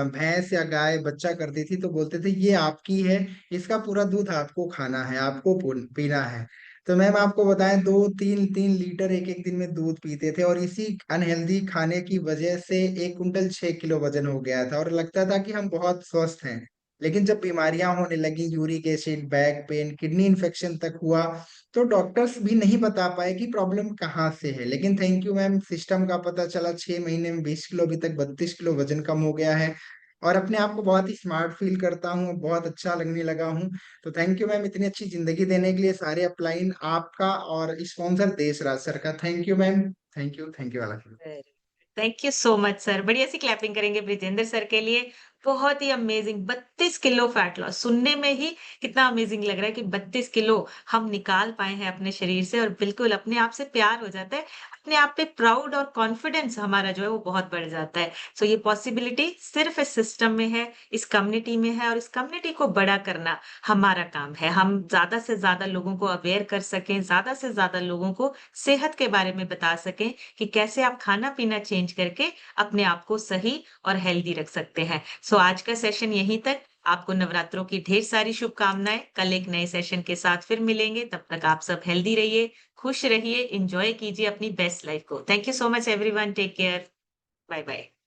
भैंस या गाय बच्चा करती थी तो बोलते थे ये आपकी है, इसका पूरा दूध आपको खाना है, आपको पीना है। तो मैम आपको बताएं 2-3 लीटर एक एक दिन में दूध पीते थे, और इसी अनहेल्दी खाने की वजह से 1 कुंटल 6 किलो वजन हो गया था, और लगता था कि हम बहुत स्वस्थ हैं। लेकिन जब बीमारियां होने लगी, uric acid, back pain, kidney infection तक हुआ, तो डॉक्टर्स भी नहीं बता पाए कि प्रॉब्लम कहाँ से है। लेकिन थैंक यू मैम, सिस्टम का पता चला 6 महीने में 20 किलो, अभी तक 32 किलो वजन कम हो गया है, और अपने आप को बहुत ही स्मार्ट फील करता हूँ, बहुत अच्छा लगने लगा हूँ। तो थैंक यू मैम इतनी अच्छी जिंदगी देने के लिए। सारे अपलाइन आपका और स्पॉन्सर देशराज सर का। Thank you ma'am, thank you वाला। Thank you so much sir. बढ़िया सी क्लैपिंग करेंगे ब्रिजेंद्र सर के लिए। बहुत ही अमेजिंग 32 किलो फैट लॉस, सुनने में ही कितना अमेजिंग लग रहा है कि 32 किलो हम निकाल पाए हैं अपने शरीर से, और बिल्कुल अपने आप से प्यार हो जाता है। अपने आप पे प्राउड और कॉन्फिडेंस हमारा जो है वो बहुत बढ़ जाता है। सो ये पॉसिबिलिटी सिर्फ इस सिस्टम में है, इस कम्युनिटी में है, और इस कम्युनिटी को बड़ा करना हमारा काम है। हम ज्यादा से ज्यादा लोगों को अवेयर कर सकें, ज्यादा से ज्यादा लोगों को सेहत के बारे में बता सकें कि कैसे आप खाना पीना चेंज करके अपने आप को सही और हेल्दी रख सकते हैं। सो आज का सेशन यहीं तक। आपको नवरात्रों की ढेर सारी शुभकामनाएं। कल एक नए सेशन के साथ फिर मिलेंगे। तब तक आप सब हेल्दी रहिए, खुश रहिए, एंजॉय कीजिए अपनी बेस्ट लाइफ को। Thank you so much everyone, take care, bye bye.